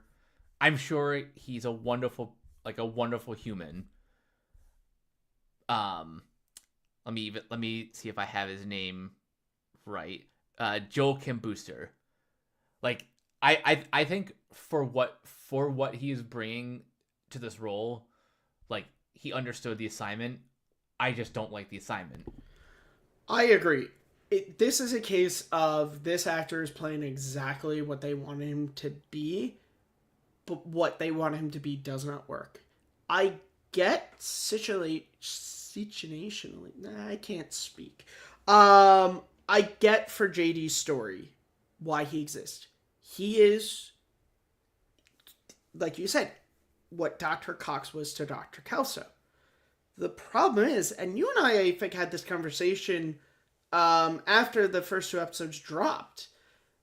he's a wonderful human. Let me see if I have his name right. Joel Kim Booster. Like, I think for what he is bringing to this role, like, he understood the assignment. I just don't like the assignment. I agree. This is a case of this actor is playing exactly what they want him to be, but what they want him to be does not work. I get situationally. Nah, I can't speak. I get for JD's story why he exists. He is, like you said, what Dr. Cox was to Dr. Kelso. The problem is, and you and I think, had this conversation after the first 2 episodes dropped,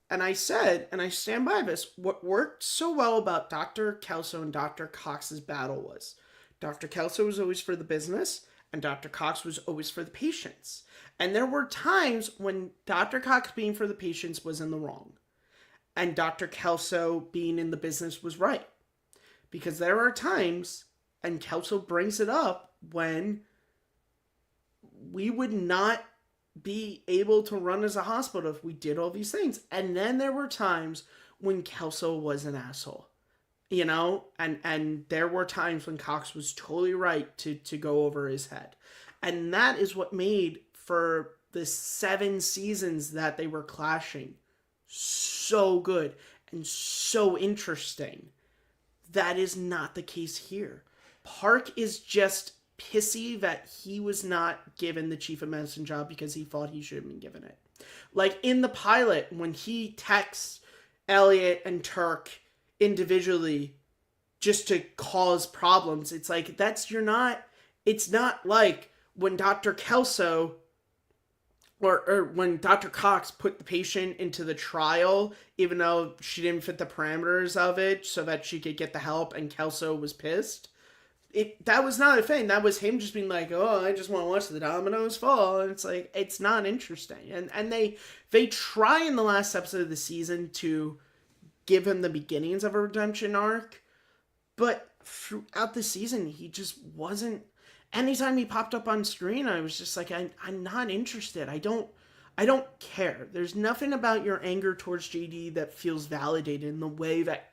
and I said, and I stand by this, what worked so well about Dr. Kelso and Dr. Cox's battle was Dr. Kelso was always for the business, and Dr. Cox was always for the patients. And there were times when Dr. Cox being for the patients was in the wrong, and Dr. Kelso being in the business was right. Because there are times, and Kelso brings it up, when we would not be able to run as a hospital if we did all these things. And then there were times when Kelso was an asshole, and there were times when Cox was totally right to go over his head. And that is what made for the 7 seasons that they were clashing so good and so interesting. That is not the case here. Park is just pissy that he was not given the chief of medicine job because he thought he should have been given it. Like in the pilot, when he texts Elliot and Turk individually just to cause problems, it's like, it's not like when Dr. Kelso or when Dr. Cox put the patient into the trial, even though she didn't fit the parameters of it so that she could get the help, and Kelso was pissed. That was not a thing. That was him just being like, oh, I just want to watch the dominoes fall. And it's like, it's not interesting. And they try in the last episode of the season to give him the beginnings of a redemption arc, But throughout the season, he just wasn't. Anytime he popped up on screen, I was just like, I'm not interested. I don't care. There's nothing about your anger towards JD that feels validated in the way that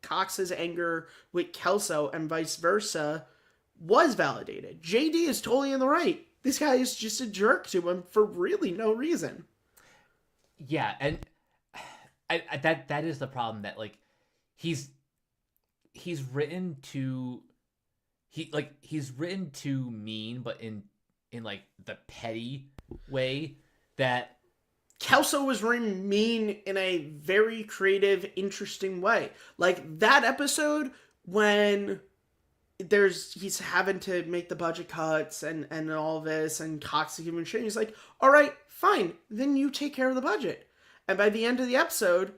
Cox's anger with Kelso and vice versa was validated. JD is totally in the right. This guy is just a jerk to him for really no reason. Yeah, and that is the problem, that like he's written to he's written to mean, but in like the petty way that Kelso was written mean in a very creative, interesting way. Like that episode when he's having to make the budget cuts and all this, and Cox is giving shit. He's like, all right, fine, then you take care of the budget. And by the end of the episode,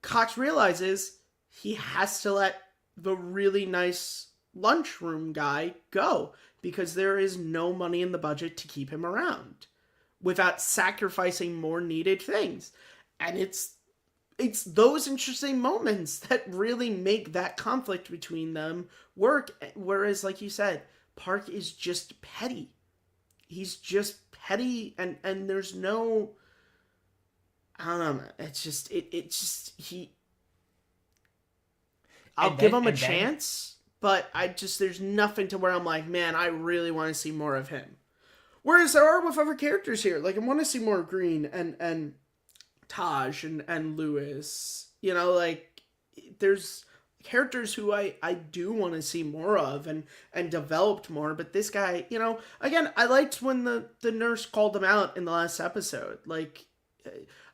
Cox realizes he has to let the really nice lunchroom guy go because there is no money in the budget to keep him around without sacrificing more needed things. And it's those interesting moments that really make that conflict between them work. Whereas, like you said, Park is just petty. He's just petty, and there's no, I don't know, man. It's just he. I'll give him a chance, but there's nothing to where I'm like, man, I really want to see more of him. Whereas there are with other characters here, like I want to see more of Green and Taj and Lewis. You know, like there's characters who I do want to see more of and developed more. But this guy, you know, again, I liked when the nurse called him out in the last episode. Like,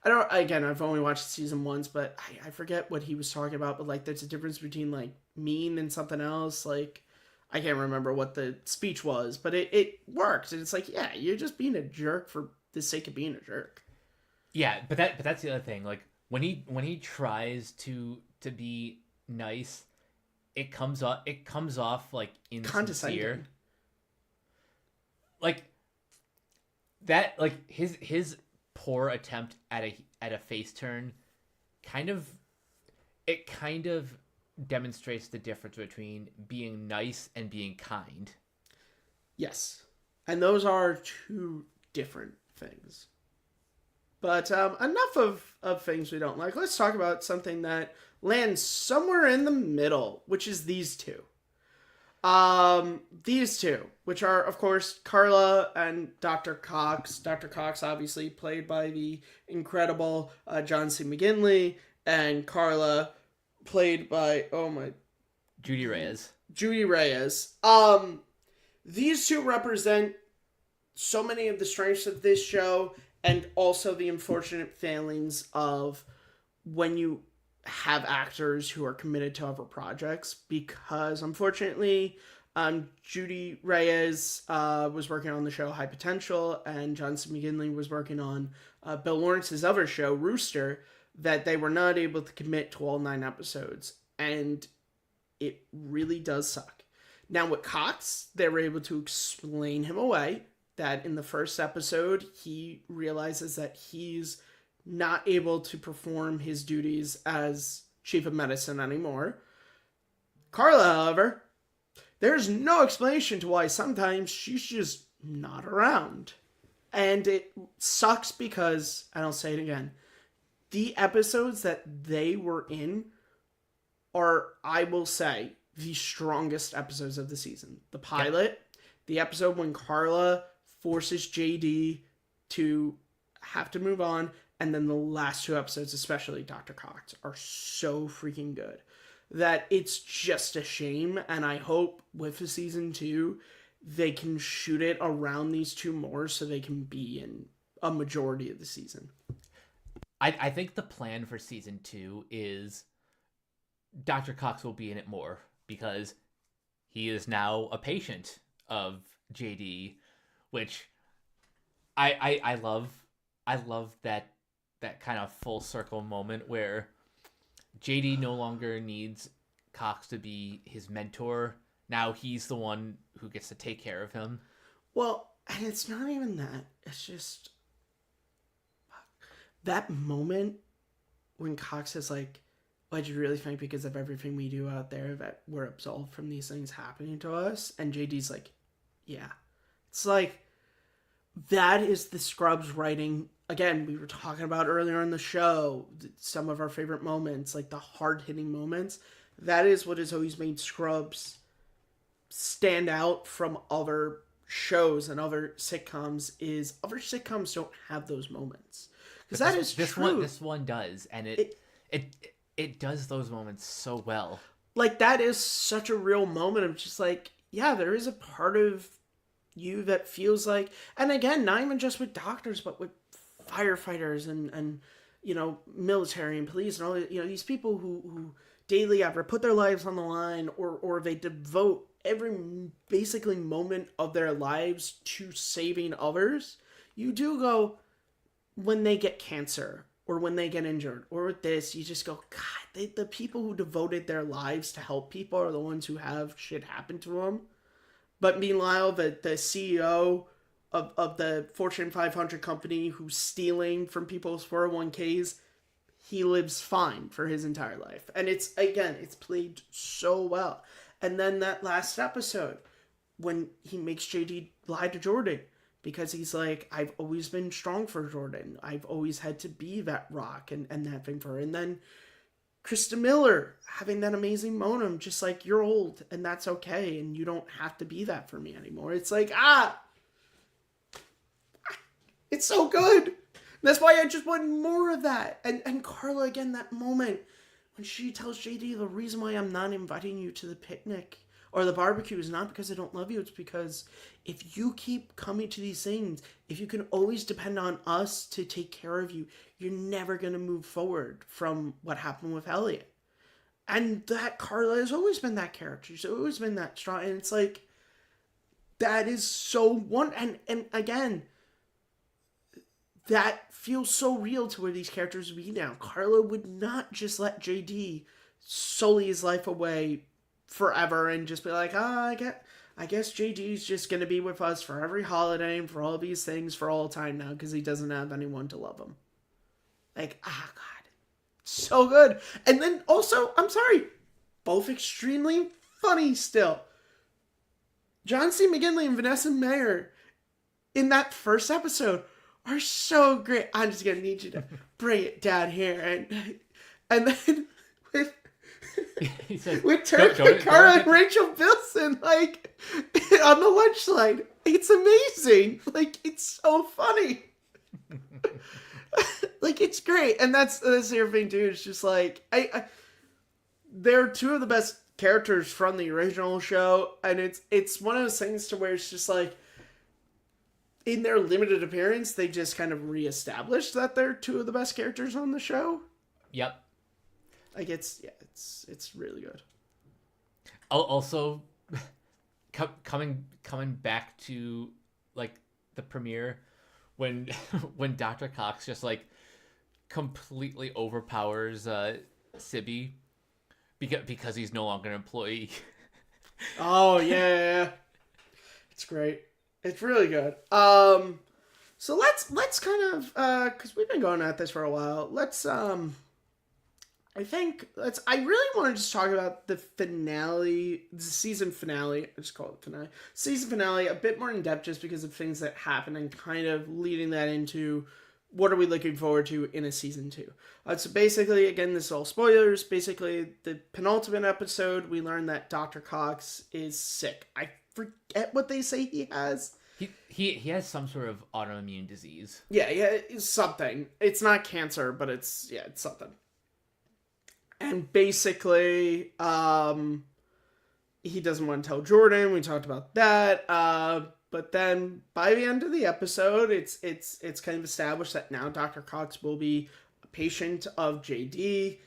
I've only watched season once, but I forget what he was talking about. But like, there's a difference between like mean and something else. Like, I can't remember what the speech was, but it worked. And it's like, yeah, you're just being a jerk for the sake of being a jerk. Yeah, but that's the other thing. Like when he tries to be nice, it comes off like insincere. Like that, like his poor attempt at a face turn kind of demonstrates the difference between being nice and being kind. Yes. And those are two different things. But enough of things we don't like. Let's talk about something that lands somewhere in the middle, which is these two. These two, which are, of course, Carla and Dr. Cox. Dr. Cox, obviously, played by the incredible John C. McGinley, and Carla, played by, Judy Reyes. Judy Reyes. These two represent so many of the strengths of this show, and also the unfortunate failings of when you have actors who are committed to other projects, because unfortunately, Judy Reyes was working on the show High Potential, and John C. McGinley was working on Bill Lawrence's other show, Rooster, that they were not able to commit to all 9 episodes, and it really does suck. Now with Cox, they were able to explain him away, that in the first episode, he realizes that he's not able to perform his duties as chief of medicine anymore. Carla, however, there's no explanation to why sometimes she's just not around. And it sucks because, and I'll say it again, the episodes that they were in are, I will say, the strongest episodes of the season. The pilot, the episode when Carla forces JD to have to move on, and then the last 2 episodes, especially Dr. Cox, are so freaking good that it's just a shame. And I hope with the season 2, they can shoot it around these 2 more so they can be in a majority of the season. I think the plan for season 2 is Dr. Cox will be in it more because he is now a patient of JD, which I love. I love that kind of full circle moment where JD no longer needs Cox to be his mentor. Now he's the one who gets to take care of him. Well, and it's not even that. It's just that moment when Cox is like, But you really think because of everything we do out there that we're absolved from these things happening to us? And JD's like, yeah. It's like, that is the Scrubs writing. Again, we were talking about earlier in the show, some of our favorite moments, like the hard-hitting moments. That is what has always made Scrubs stand out from other shows and other sitcoms, is other sitcoms don't have those moments. Because that is true. This one does, and it does those moments so well. Like, that is such a real moment of just like, yeah, there is a part of you that feels like, and again, not even just with doctors, but with firefighters and you know, military and police and all, you know, these people who daily either put their lives on the line or they devote every basically moment of their lives to saving others. You do go, when they get cancer or when they get injured or with this, you just go, God, the people who devoted their lives to help people are the ones who have shit happen to them. But meanwhile, the CEO of the Fortune 500 company who's stealing from people's 401ks, he lives fine for his entire life. And it's played so well. And then that last episode, when he makes JD lie to Jordan, because he's like, I've always been strong for Jordan. I've always had to be that rock and that thing for her. And then Krista Miller having that amazing moment, just like, you're old and that's okay. And you don't have to be that for me anymore. It's like, it's so good. That's why I just want more of that. And Carla, again, that moment when she tells JD, the reason why I'm not inviting you to the picnic or the barbecue is not because I don't love you. It's because if you keep coming to these things, if you can always depend on us to take care of you, you're never going to move forward from what happened with Elliot. And that Carla has always been that character. She's always been that strong. And it's like, that is so and again, that feels so real to where these characters would be now. Carla would not just let JD sully his life away forever and just be like, I guess JD's just going to be with us for every holiday and for all these things for all time now because he doesn't have anyone to love him. Like, God, so good. And then also, I'm sorry, both extremely funny still. John C. McGinley and Vanessa Mayer in that first episode are so great. I'm just going to need you to bring it down here. And then with Turk and Cara and Rachel Bilson, like, on the lunch line. It's amazing. Like, it's so funny. Like, it's great. And that's the other thing, too. It's just like, they're two of the best characters from the original show. And it's one of those things to where it's just like, in their limited appearance, they just kind of reestablished that they're two of the best characters on the show. Yep. Like, it's really good. Also, coming back to, like, the premiere, when Dr. Cox just, like, completely overpowers Sibby because he's no longer an employee. Oh, yeah. It's great. It's really good. So let's kind of, because we've been going at this for a while, I really want to just talk about the finale, the season finale. I just call it finale. Season finale, a bit more in depth just because of things that happen and kind of leading that into what are we looking forward to in a season 2. So basically, again, this is all spoilers. Basically, the penultimate episode, we learn that Dr. Cox is sick. I forget what they say he has. He has some sort of autoimmune disease. Yeah, it's something. It's not cancer, but it's something. And basically, he doesn't want to tell Jordan. We talked about that. But then by the end of the episode, it's kind of established that now Dr. Cox will be a patient of JD.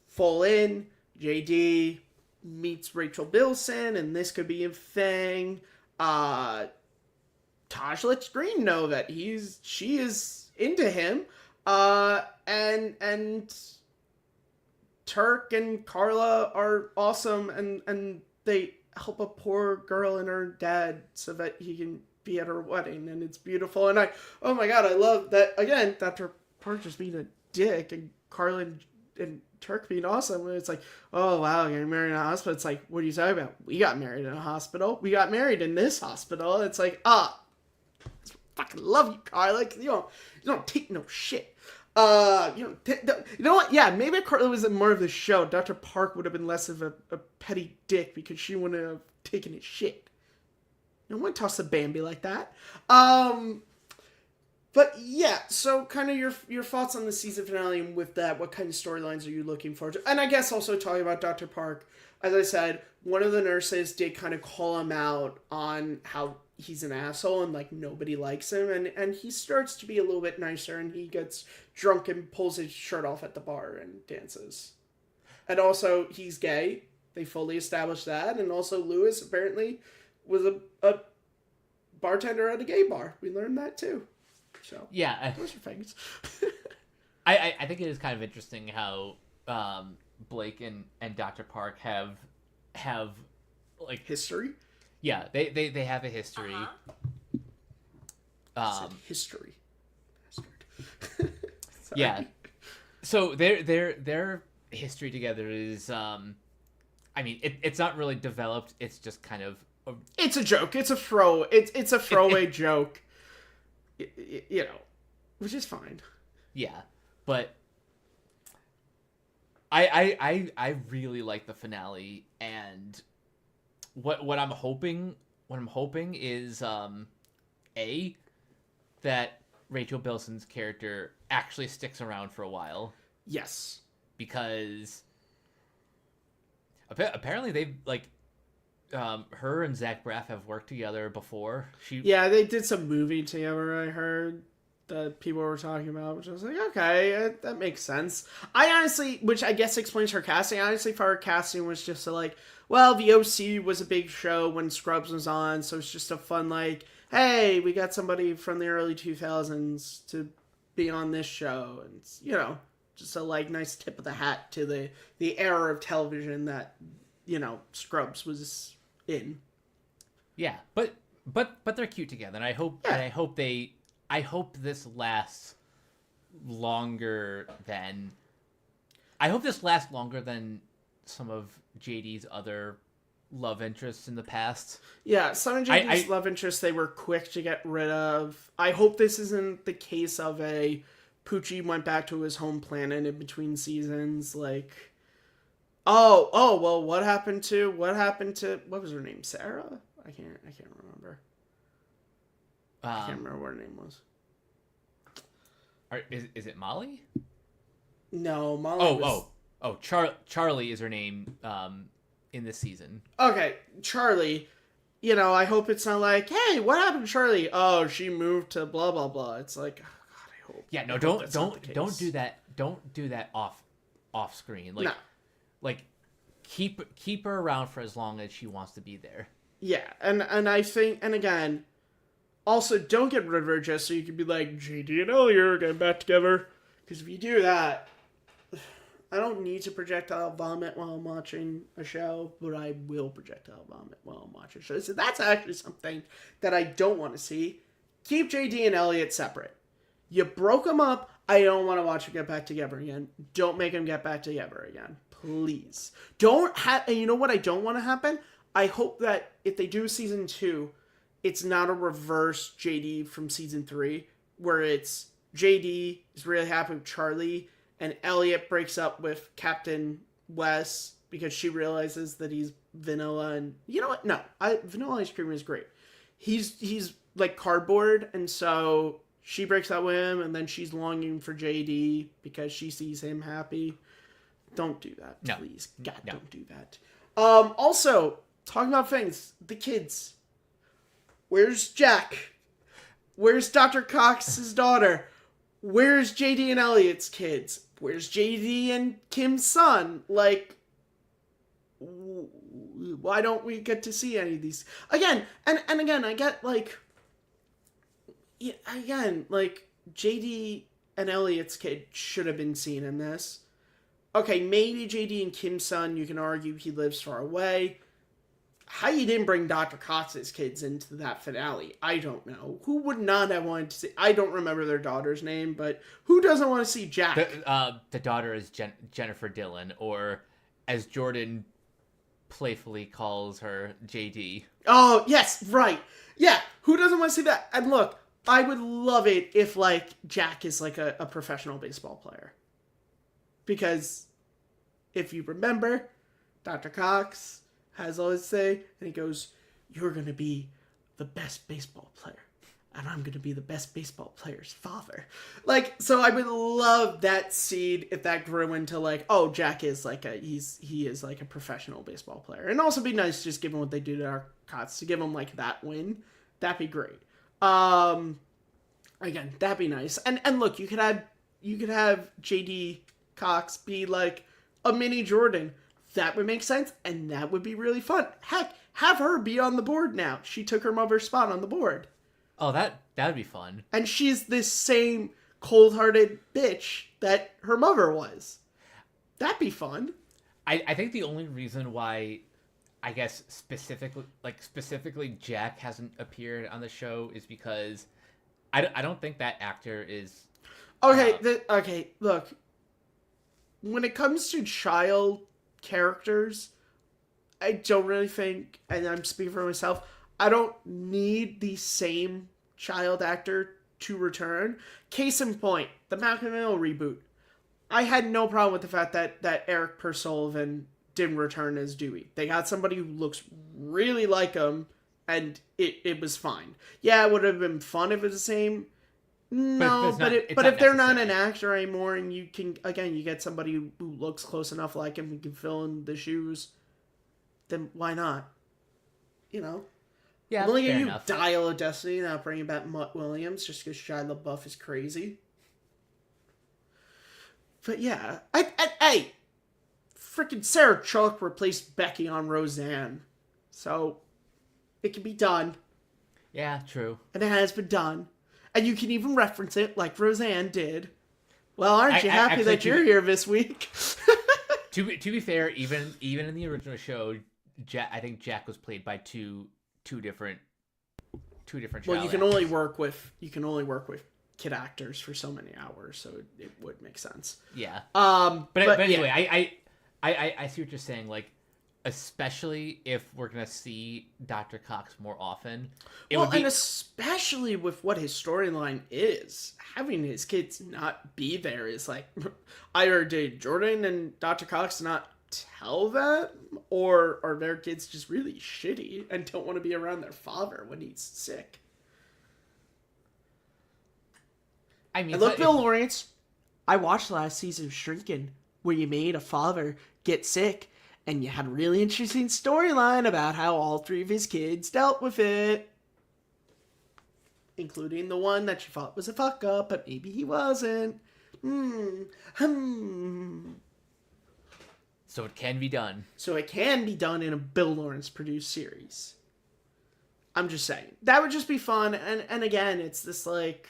Full in, JD meets Rachel Bilson, and this could be a thing. Taj lets Green know that she is into him. And Turk and Carla are awesome, and they help a poor girl and her dad so that he can be at her wedding, and it's beautiful. And oh my god, I love that. Again, Dr. Park just being a dick, and Carla and Turk being awesome. And it's like, oh wow, you're married in a hospital. It's like, what are you talking about? We got married in a hospital. We got married in this hospital. It's like, I fucking love you, Carl. Like, you don't take no shit. You know what? Yeah, maybe if Carly was in more of the show, Dr. Park would have been less of a petty dick because she wouldn't have taken his shit. No one toss a Bambi like that. But yeah, so kind of your thoughts on the season finale, and with that, what kind of storylines are you looking forward to? And I guess also talking about Dr. Park, as I said, one of the nurses did kind of call him out on how he's an asshole and like nobody likes him, and he starts to be a little bit nicer, and he gets drunk and pulls his shirt off at the bar and dances. And also, he's gay. They fully established that. And also, Lewis apparently was a bartender at a gay bar. We learned that too. So yeah, those are things. I think it is kind of interesting how Blake and Dr. Park have like history. Yeah, they have a history. History. Yeah. So their history together is I mean it's not really developed. It's just kind of it's a joke. It's a throwaway joke. You know, which is fine. Yeah, but I really like the finale, and what I'm hoping is that Rachel Bilson's character actually sticks around for a while. Yes, because apparently they've like her and Zach Braff have worked together before. Yeah, they did some movie together, I heard, that people were talking about, which I was like, okay, that makes sense. I honestly, which I guess explains her casting, I honestly thought her casting was just like, well, the OC was a big show when Scrubs was on, so it's just a fun, like, hey, we got somebody from the early 2000s to be on this show, and, you know, just a, like, nice tip of the hat to the era of television that, you know, Scrubs was in. Yeah, but they're cute together, and I hope this lasts longer than some of JD's other love interests in the past. Yeah, some of JD's love interests they were quick to get rid of. I hope this isn't the case of a Poochie went back to his home planet in between seasons, like Oh, well, what happened to what was her name? Sarah? I can't remember. I can't remember what her name was. Is it Molly? No, Molly Charlie is her name in this season. Okay, Charlie. You know, I hope it's not like, hey, what happened to Charlie? Oh, she moved to blah blah blah. It's like, oh god, I hope. Yeah, no, don't do that. Don't do that off screen. Like, no. Like, keep her around for as long as she wants to be there. Yeah, and I think, and again, also don't get rid of her just so you can be like, JD and Elliot are getting back together. Because if you do that, I don't need to projectile vomit while I'm watching a show, but I will projectile vomit while I'm watching a show. So that's actually something that I don't want to see. Keep JD and Elliot separate. You broke them up. I don't want to watch them get back together again. Don't make them get back together again. Please. And you know what I don't want to happen? I hope that if they do season 2, it's not a reverse JD from season 3, where it's JD is really happy with Charlie, and Elliot breaks up with Captain Wes because she realizes that he's vanilla, and you know what? No, vanilla ice cream is great. He's like cardboard, and so she breaks up with him, and then she's longing for JD because she sees him happy. Don't do that, please. God, no. Don't do that. Also, talking about things, the kids. Where's Jack? Where's Dr. Cox's daughter? Where's JD and Elliot's kids? Where's JD and Kim's son? Like, why don't we get to see any of these? Again, and again, I get, like, again, like, JD and Elliot's kid should have been seen in this. Okay, maybe JD and Kim's son, you can argue he lives far away. How you didn't bring Dr. Cox's kids into that finale, I don't know. Who would not have wanted to see? I don't remember their daughter's name, but who doesn't want to see Jack? The daughter is Jennifer Dillon, or as Jordan playfully calls her, JD. Oh, yes, right. Yeah, who doesn't want to see that? And look, I would love it if, like, Jack is, like, a professional baseball player. Because if you remember, Dr. Cox has always say, and he goes, "You're going to be the best baseball player. And I'm going to be the best baseball player's father." Like, so I would love that seed if that grew into, like, oh, Jack is like he is like a professional baseball player. And also be nice just given what they do to our Cots to give him like that win. That'd be great. Again, that'd be nice. And look, you could have JD Cox be like a mini Jordan. That would make sense, and that would be really fun. Heck, have her be on the board now. She took her mother's spot on the board. Oh, that would be fun. And she's this same cold-hearted bitch that her mother was. That'd be fun. I think the only reason why, I guess specifically Jack hasn't appeared on the show is because I don't think that actor is. Okay, okay. Look, when it comes to child characters, I don't really think, and I'm speaking for myself, I don't need the same child actor to return. Case in point, the Malcolm Middle reboot. I had no problem with the fact that Eric Sullivan didn't return as Dewey. They got somebody who looks really like him, and it was fine. Yeah, it would have been fun if it was the same. No, but if they're not an actor anymore, and you can, again, you get somebody who looks close enough like him and can fill in the shoes, then why not? You know? Yeah, Look at you, enough. Dial of Destiny, not bringing back Mutt Williams just because Shia LaBeouf is crazy. But yeah, hey, freaking Sarah Chalk replaced Becky on Roseanne, so it can be done. Yeah, true. And it has been done. And you can even reference it like Roseanne did. Well, aren't you happy that you're here this week? To be fair, even in the original show, I think Jack was played by two different Well, you can only work with kid actors for so many hours, so it would make sense. Yeah. But anyway, yeah. I see what you're saying. Like, especially if we're gonna see Dr. Cox more often. And especially with what his storyline is, having his kids not be there is like, either did Jordan and Dr. Cox not tell them, or are their kids just really shitty and don't want to be around their father when he's sick? I mean, look, Bill Lawrence, I watched last season of Shrinking, where you made a father get sick, and you had a really interesting storyline about how all three of his kids dealt with it. Including the one that you thought was a fuck up, but maybe he wasn't. So it can be done. So it can be done in a Bill Lawrence produced series. I'm just saying. That would just be fun. And again, it's this like...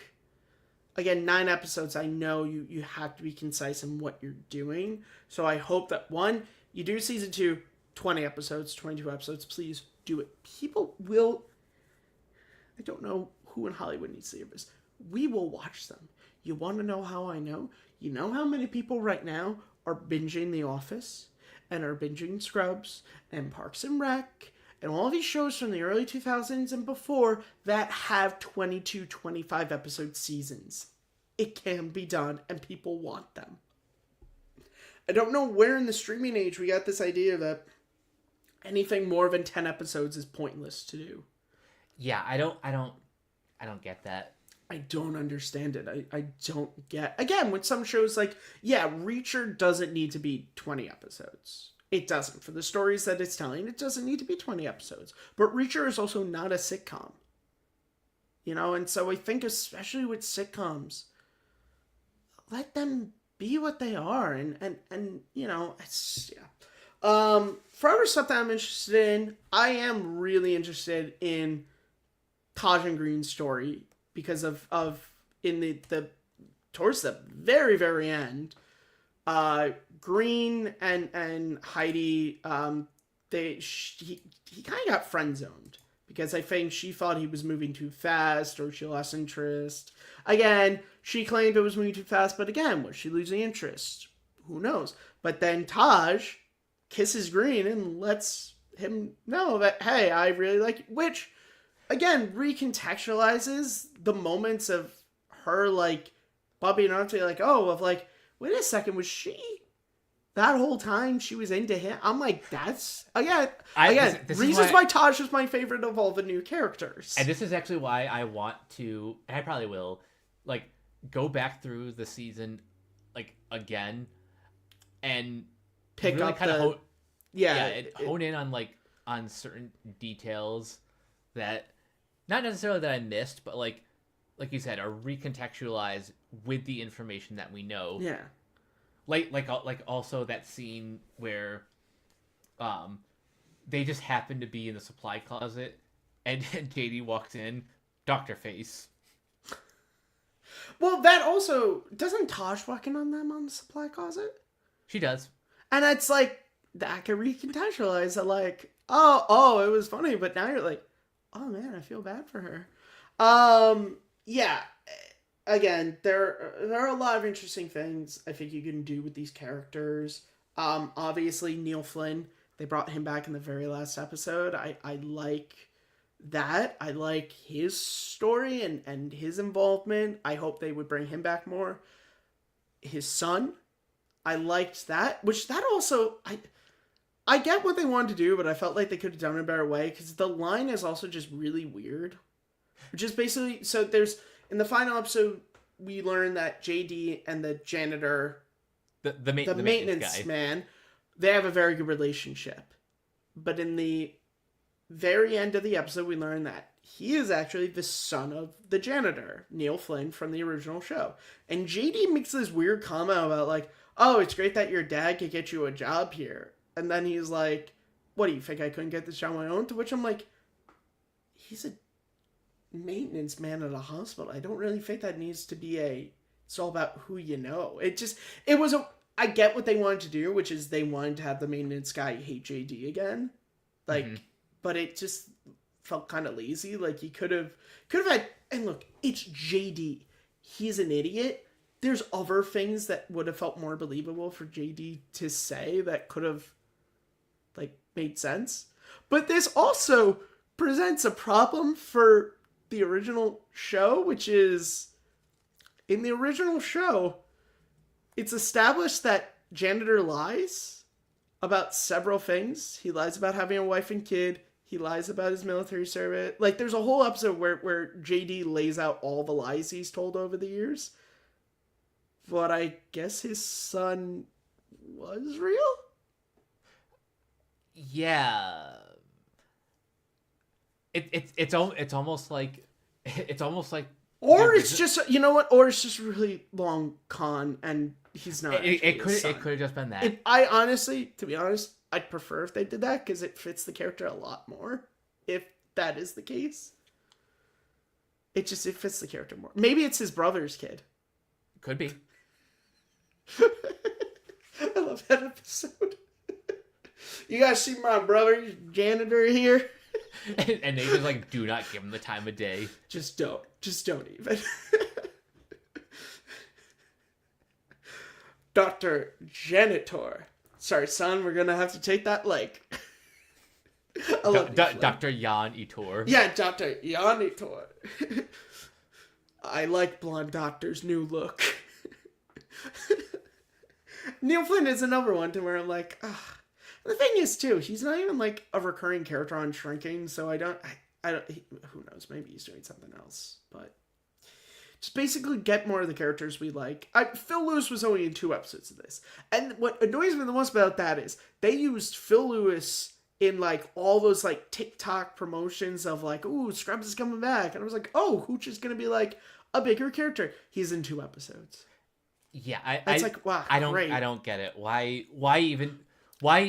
Again, 9 episodes. I know you have to be concise in what you're doing. So I hope that, one, you do season 2, 20 episodes, 22 episodes. Please do it. People will... I don't know who in Hollywood needs to hear this. We will watch them. You want to know how I know? You know how many people right now are binging The Office and are binging Scrubs and Parks and Rec and all these shows from the early 2000s and before that have 22, 25 episode seasons. It can be done, and people want them. I don't know where in the streaming age we got this idea that anything more than 10 episodes is pointless to do. Yeah, I don't get that. I don't understand it. I don't get... Again, with some shows like... Yeah, Reacher doesn't need to be 20 episodes. It doesn't. For the stories that it's telling, it doesn't need to be 20 episodes. But Reacher is also not a sitcom. You know, and so I think especially with sitcoms, let them be what they are. And you know, it's... Yeah. For other stuff that I'm interested in, I am really interested in Taj Green's story. Because of in the towards the very, very end, Green and Heidi he kind of got friend zoned because I think she thought he was moving too fast or she lost interest. Again, she claimed it was moving too fast, but again, was she losing interest? Who knows? But then Taj kisses Green and lets him know that, hey, I really like you. Which, again, recontextualizes the moments of her, like, bumping onto, like, oh, of like, wait a second, was she that whole time she was into him? I'm like, that's this reasons why Taj is my favorite of all the new characters. And this is actually why I want to, and I probably will, like, go back through the season, like, again, and pick really up kind of hone in on, like, on certain details that not necessarily that I missed, but like you said, are recontextualized with the information that we know. Yeah. Like also that scene where they just happen to be in the supply closet and JD walks in, Dr. Face. Well, that also doesn't Taj walk in on them on the supply closet? She does. And it's like that can recontextualize it, like, oh, it was funny, but now you're like, oh man, I feel bad for her. Yeah. Again, there are a lot of interesting things I think you can do with these characters. Obviously Neil Flynn, they brought him back in the very last episode. I like that. I like his story and his involvement. I hope they would bring him back more. His son, I liked that, which that also, I get what they wanted to do, but I felt like they could have done it a better way, because the line is also just really weird. Which is basically, so there's, in the final episode, we learn that JD and the janitor, the maintenance guy, man, they have a very good relationship. But in the very end of the episode, we learn that he is actually the son of the janitor, Neil Flynn, from the original show. And JD makes this weird comment about, like, oh, it's great that your dad could get you a job here. And then he's like, what, do you think I couldn't get this job on my own? To which I'm like, he's a maintenance man at a hospital. I don't really think that needs to be it's all about who you know. I get what they wanted to do, which is they wanted to have the maintenance guy hate JD again. Like, but it just felt kind of lazy. Like, he could have had, and look, it's JD. He's an idiot. There's other things that would have felt more believable for JD to say that could have, like, made sense. But this also presents a problem for the original show, which is, in the original show, it's established that janitor lies about several things. He lies about having a wife and kid. He lies about his military service. Like, there's a whole episode where JD lays out all the lies he's told over the years. But I guess his son was real? Yeah. It's almost like or it's just, you know what, or it's just really long con and he's not. It could have just been that. I honestly, to be honest, I'd prefer if they did that, because it fits the character a lot more if that is the case. It fits the character more. Maybe it's his brother's kid. Could be. I love that episode. You guys see my brother's janitor here? And they just, like, do not give him the time of day. Just don't even. Dr. Janitor. Sorry, son, we're gonna have to take that leg. Dr. Jan Itor. Yeah, Dr. Jan Itor. I like blonde doctor's new look. Neil Flynn is another one to where I'm like, ugh. The thing is, too, he's not even, like, a recurring character on Shrinking, so I don't, who knows, maybe he's doing something else, but just basically get more of the characters we like. Phil Lewis was only in 2 episodes of this, and what annoys me the most about that is they used Phil Lewis in, like, all those, like, TikTok promotions of, like, ooh, Scrubs is coming back, and I was like, oh, Hooch is gonna be, like, a bigger character. He's in 2 episodes. Yeah, wow, I don't get it. Why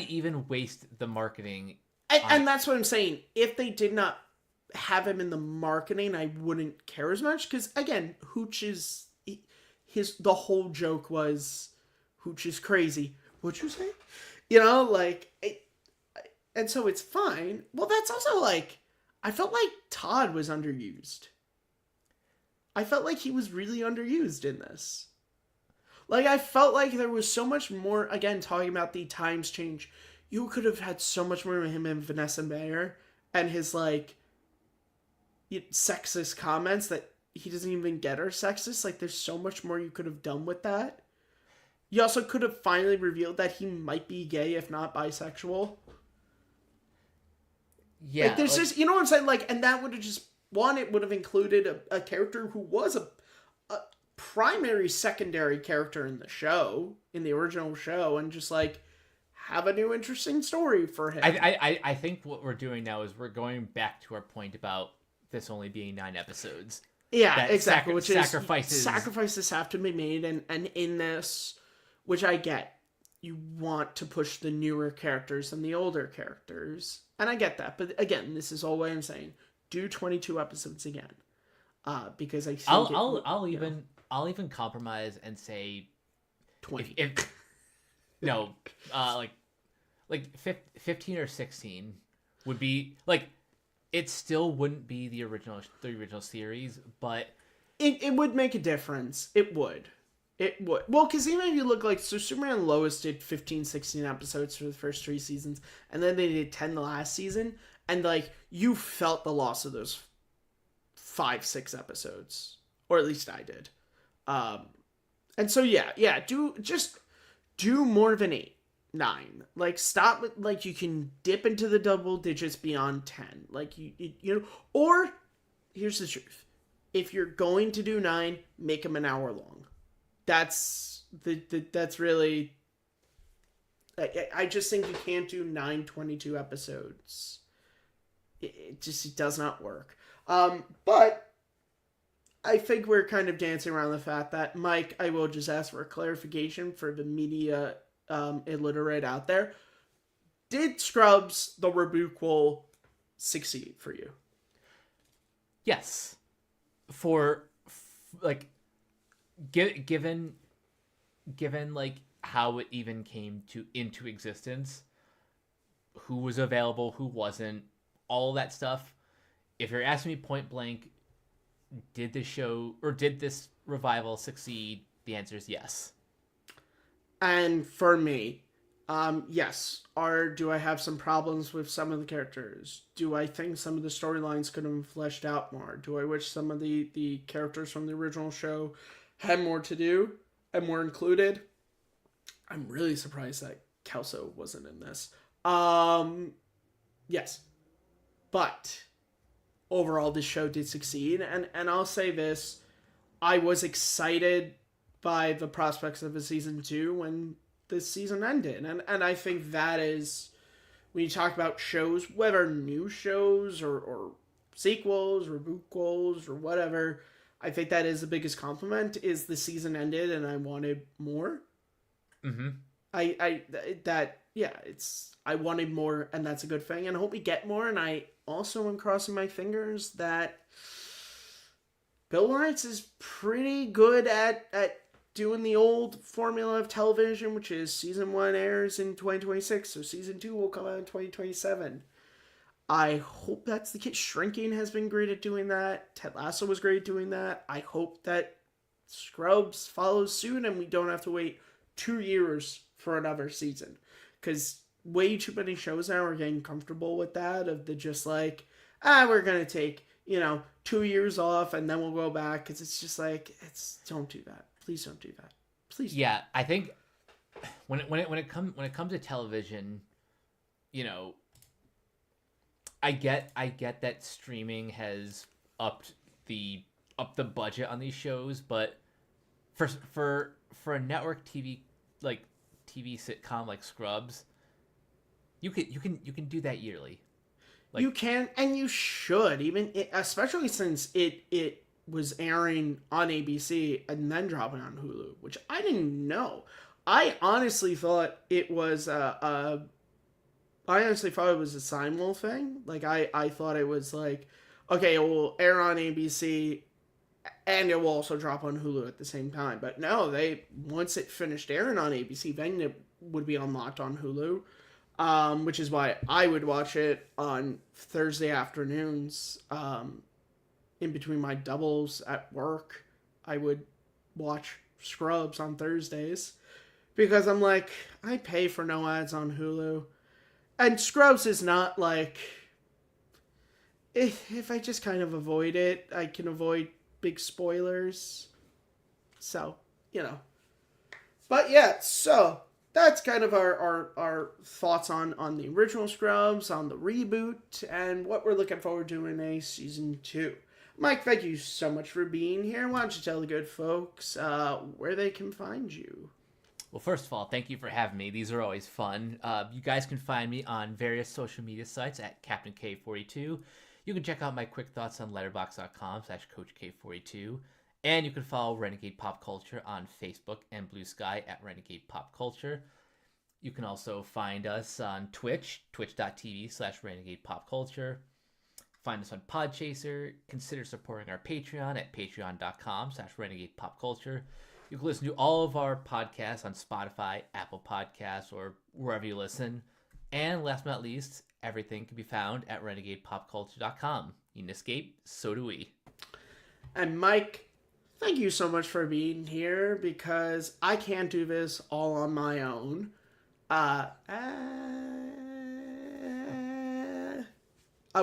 even waste the marketing? And that's what I'm saying. If they did not have him in the marketing, I wouldn't care as much. Because, again, Hooch is... The whole joke was, Hooch is crazy. What'd you say? You know, like... and so it's fine. Well, that's also like, I felt like Todd was underused. I felt like he was really underused in this. Like, I felt like there was so much more, again, talking about the times change. You could have had so much more of him and Vanessa Bayer and his, like, sexist comments that he doesn't even get are sexist. Like, there's so much more you could have done with that. You also could have finally revealed that he might be gay, if not bisexual. Yeah. Like, there's just, you know what I'm saying? Like, and that would have just, one, it would have included a character who was a primary secondary character in the show, in the original show, and just, like, have a new interesting story for him. I think what we're doing now is we're going back to our point about this only being 9 episodes. Yeah, exactly. Which is sacrifices have to be made, and in this, which I get, you want to push the newer characters and the older characters, and I get that. But again, this is all what I'm saying. Do 22 episodes again, because I think I'll even compromise and say 20. If no, like 15 or 16 would be like, it still wouldn't be the original series, but it would make a difference. It would. Well, because even if you look, like, so Superman and Lois did 15, 16 episodes for the first 3 seasons, and then they did 10 the last season, and, like, you felt the loss of those 5, 6 episodes, or at least I did. And so yeah, do more than 8, 9. Like, stop with, like, you can dip into the double digits beyond 10. Like, you know, or here's the truth: if you're going to do 9, make them an hour long. That's really. I just think you can't do 9 22 episodes. It does not work. But I think we're kind of dancing around the fact that, Mike, I will just ask for a clarification for the media illiterate out there. Did Scrubs, the reboot, succeed for you? Yes. Like, given like how it even came into existence, who was available, who wasn't, all that stuff. If you're asking me point blank, did this revival succeed? The answer is yes. And for me, yes. Do I have some problems with some of the characters? Do I think some of the storylines could have been fleshed out more? Do I wish some of the characters from the original show had more to do and more included? I'm really surprised that Kelso wasn't in this. Yes. But overall, this show did succeed. And I'll say this: I was excited by the prospects of a season 2 when the season ended. And I think that is, when you talk about shows, whether new shows or sequels or reboot or whatever, I think that is the biggest compliment, is the season ended and I wanted more. Mm-hmm. I wanted more, and that's a good thing, and I hope we get more. And I also am crossing my fingers that Bill Lawrence is pretty good at doing the old formula of television, which is season 1 airs in 2026, so season 2 will come out in 2027. I hope that's the case. Shrinking has been great at doing that. Ted Lasso was great at doing that. I hope that Scrubs follows soon and we don't have to wait 2 years for another season. Because way too many shows now are getting comfortable with that, of the just like, we're going to take, 2 years off and then we'll go back. Because it's just like, don't do that. Please don't do that. Please. Yeah, I think when it comes to television, I get that streaming has upped the budget on these shows, but for a network TV sitcom like Scrubs, you can do that yearly. Like, you can, and you should, especially since it was airing on ABC and then dropping on Hulu, which I didn't know. I honestly thought it was a Simul thing. Like, I thought it was like, okay, it will air on ABC and it will also drop on Hulu at the same time. But no, once it finished airing on ABC, then it would be unlocked on Hulu. which is why I would watch it on Thursday afternoons. In between my doubles at work, I would watch Scrubs on Thursdays because I'm like, I pay for no ads on Hulu. And Scrubs is not like, if I just kind of avoid it, I can avoid big spoilers. So, you know. But yeah, so that's kind of our thoughts on the original Scrubs, on the reboot, and what we're looking forward to in a season 2. Mike, thank you so much for being here. Why don't you tell the good folks where they can find you? Well, first of all, thank you for having me. These are always fun. You guys can find me on various social media sites at Captain K42. You can check out my quick thoughts on letterboxd.com/CoachK42. And you can follow Renegade Pop Culture on Facebook and Blue Sky at Renegade Pop Culture. You can also find us on Twitch, twitch.tv/Renegade Pop Culture. Find us on Podchaser. Consider supporting our Patreon at patreon.com/Renegade Pop Culture. You can listen to all of our podcasts on Spotify, Apple Podcasts, or wherever you listen. And last but not least, everything can be found at renegadepopculture.com. You can escape, so do we. And Mike, thank you so much for being here because I can't do this all on my own. I'm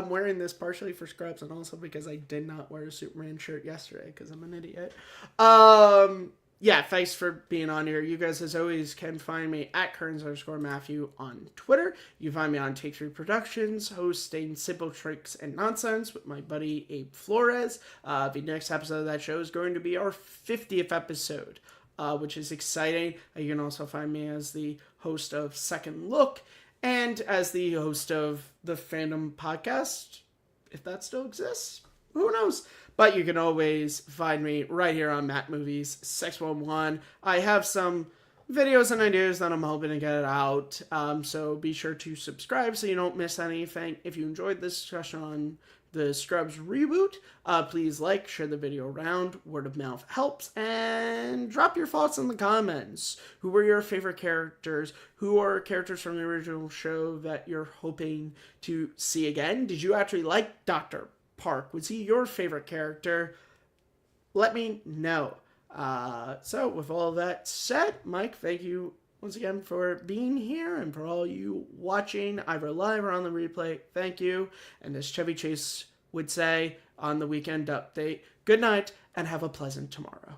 wearing this partially for Scrubs and also because I did not wear a Superman shirt yesterday because I'm an idiot. Yeah, thanks for being on here. You guys, as always, can find me at Kearns_Matthew on Twitter. You can find me on Take 3 Productions, hosting Simple Tricks and Nonsense with my buddy Abe Flores. The next episode of that show is going to be our 50th episode, which is exciting. You can also find me as the host of Second Look and as the host of the Fandom Podcast, if that still exists. Who knows? But you can always find me right here on Matt Movies 611. I have some videos and ideas that I'm hoping to get out. So be sure to subscribe so you don't miss anything. If you enjoyed this discussion on the Scrubs reboot, please like, share the video around. Word of mouth helps. And drop your thoughts in the comments. Who were your favorite characters? Who are characters from the original show that you're hoping to see again? Did you actually like Dr. Park? Was he your favorite character? Let me know. So with all that said, Mike, thank you once again for being here, and for all you watching either live or on the replay, thank you. And as Chevy Chase would say on the Weekend Update, good night and have a pleasant tomorrow.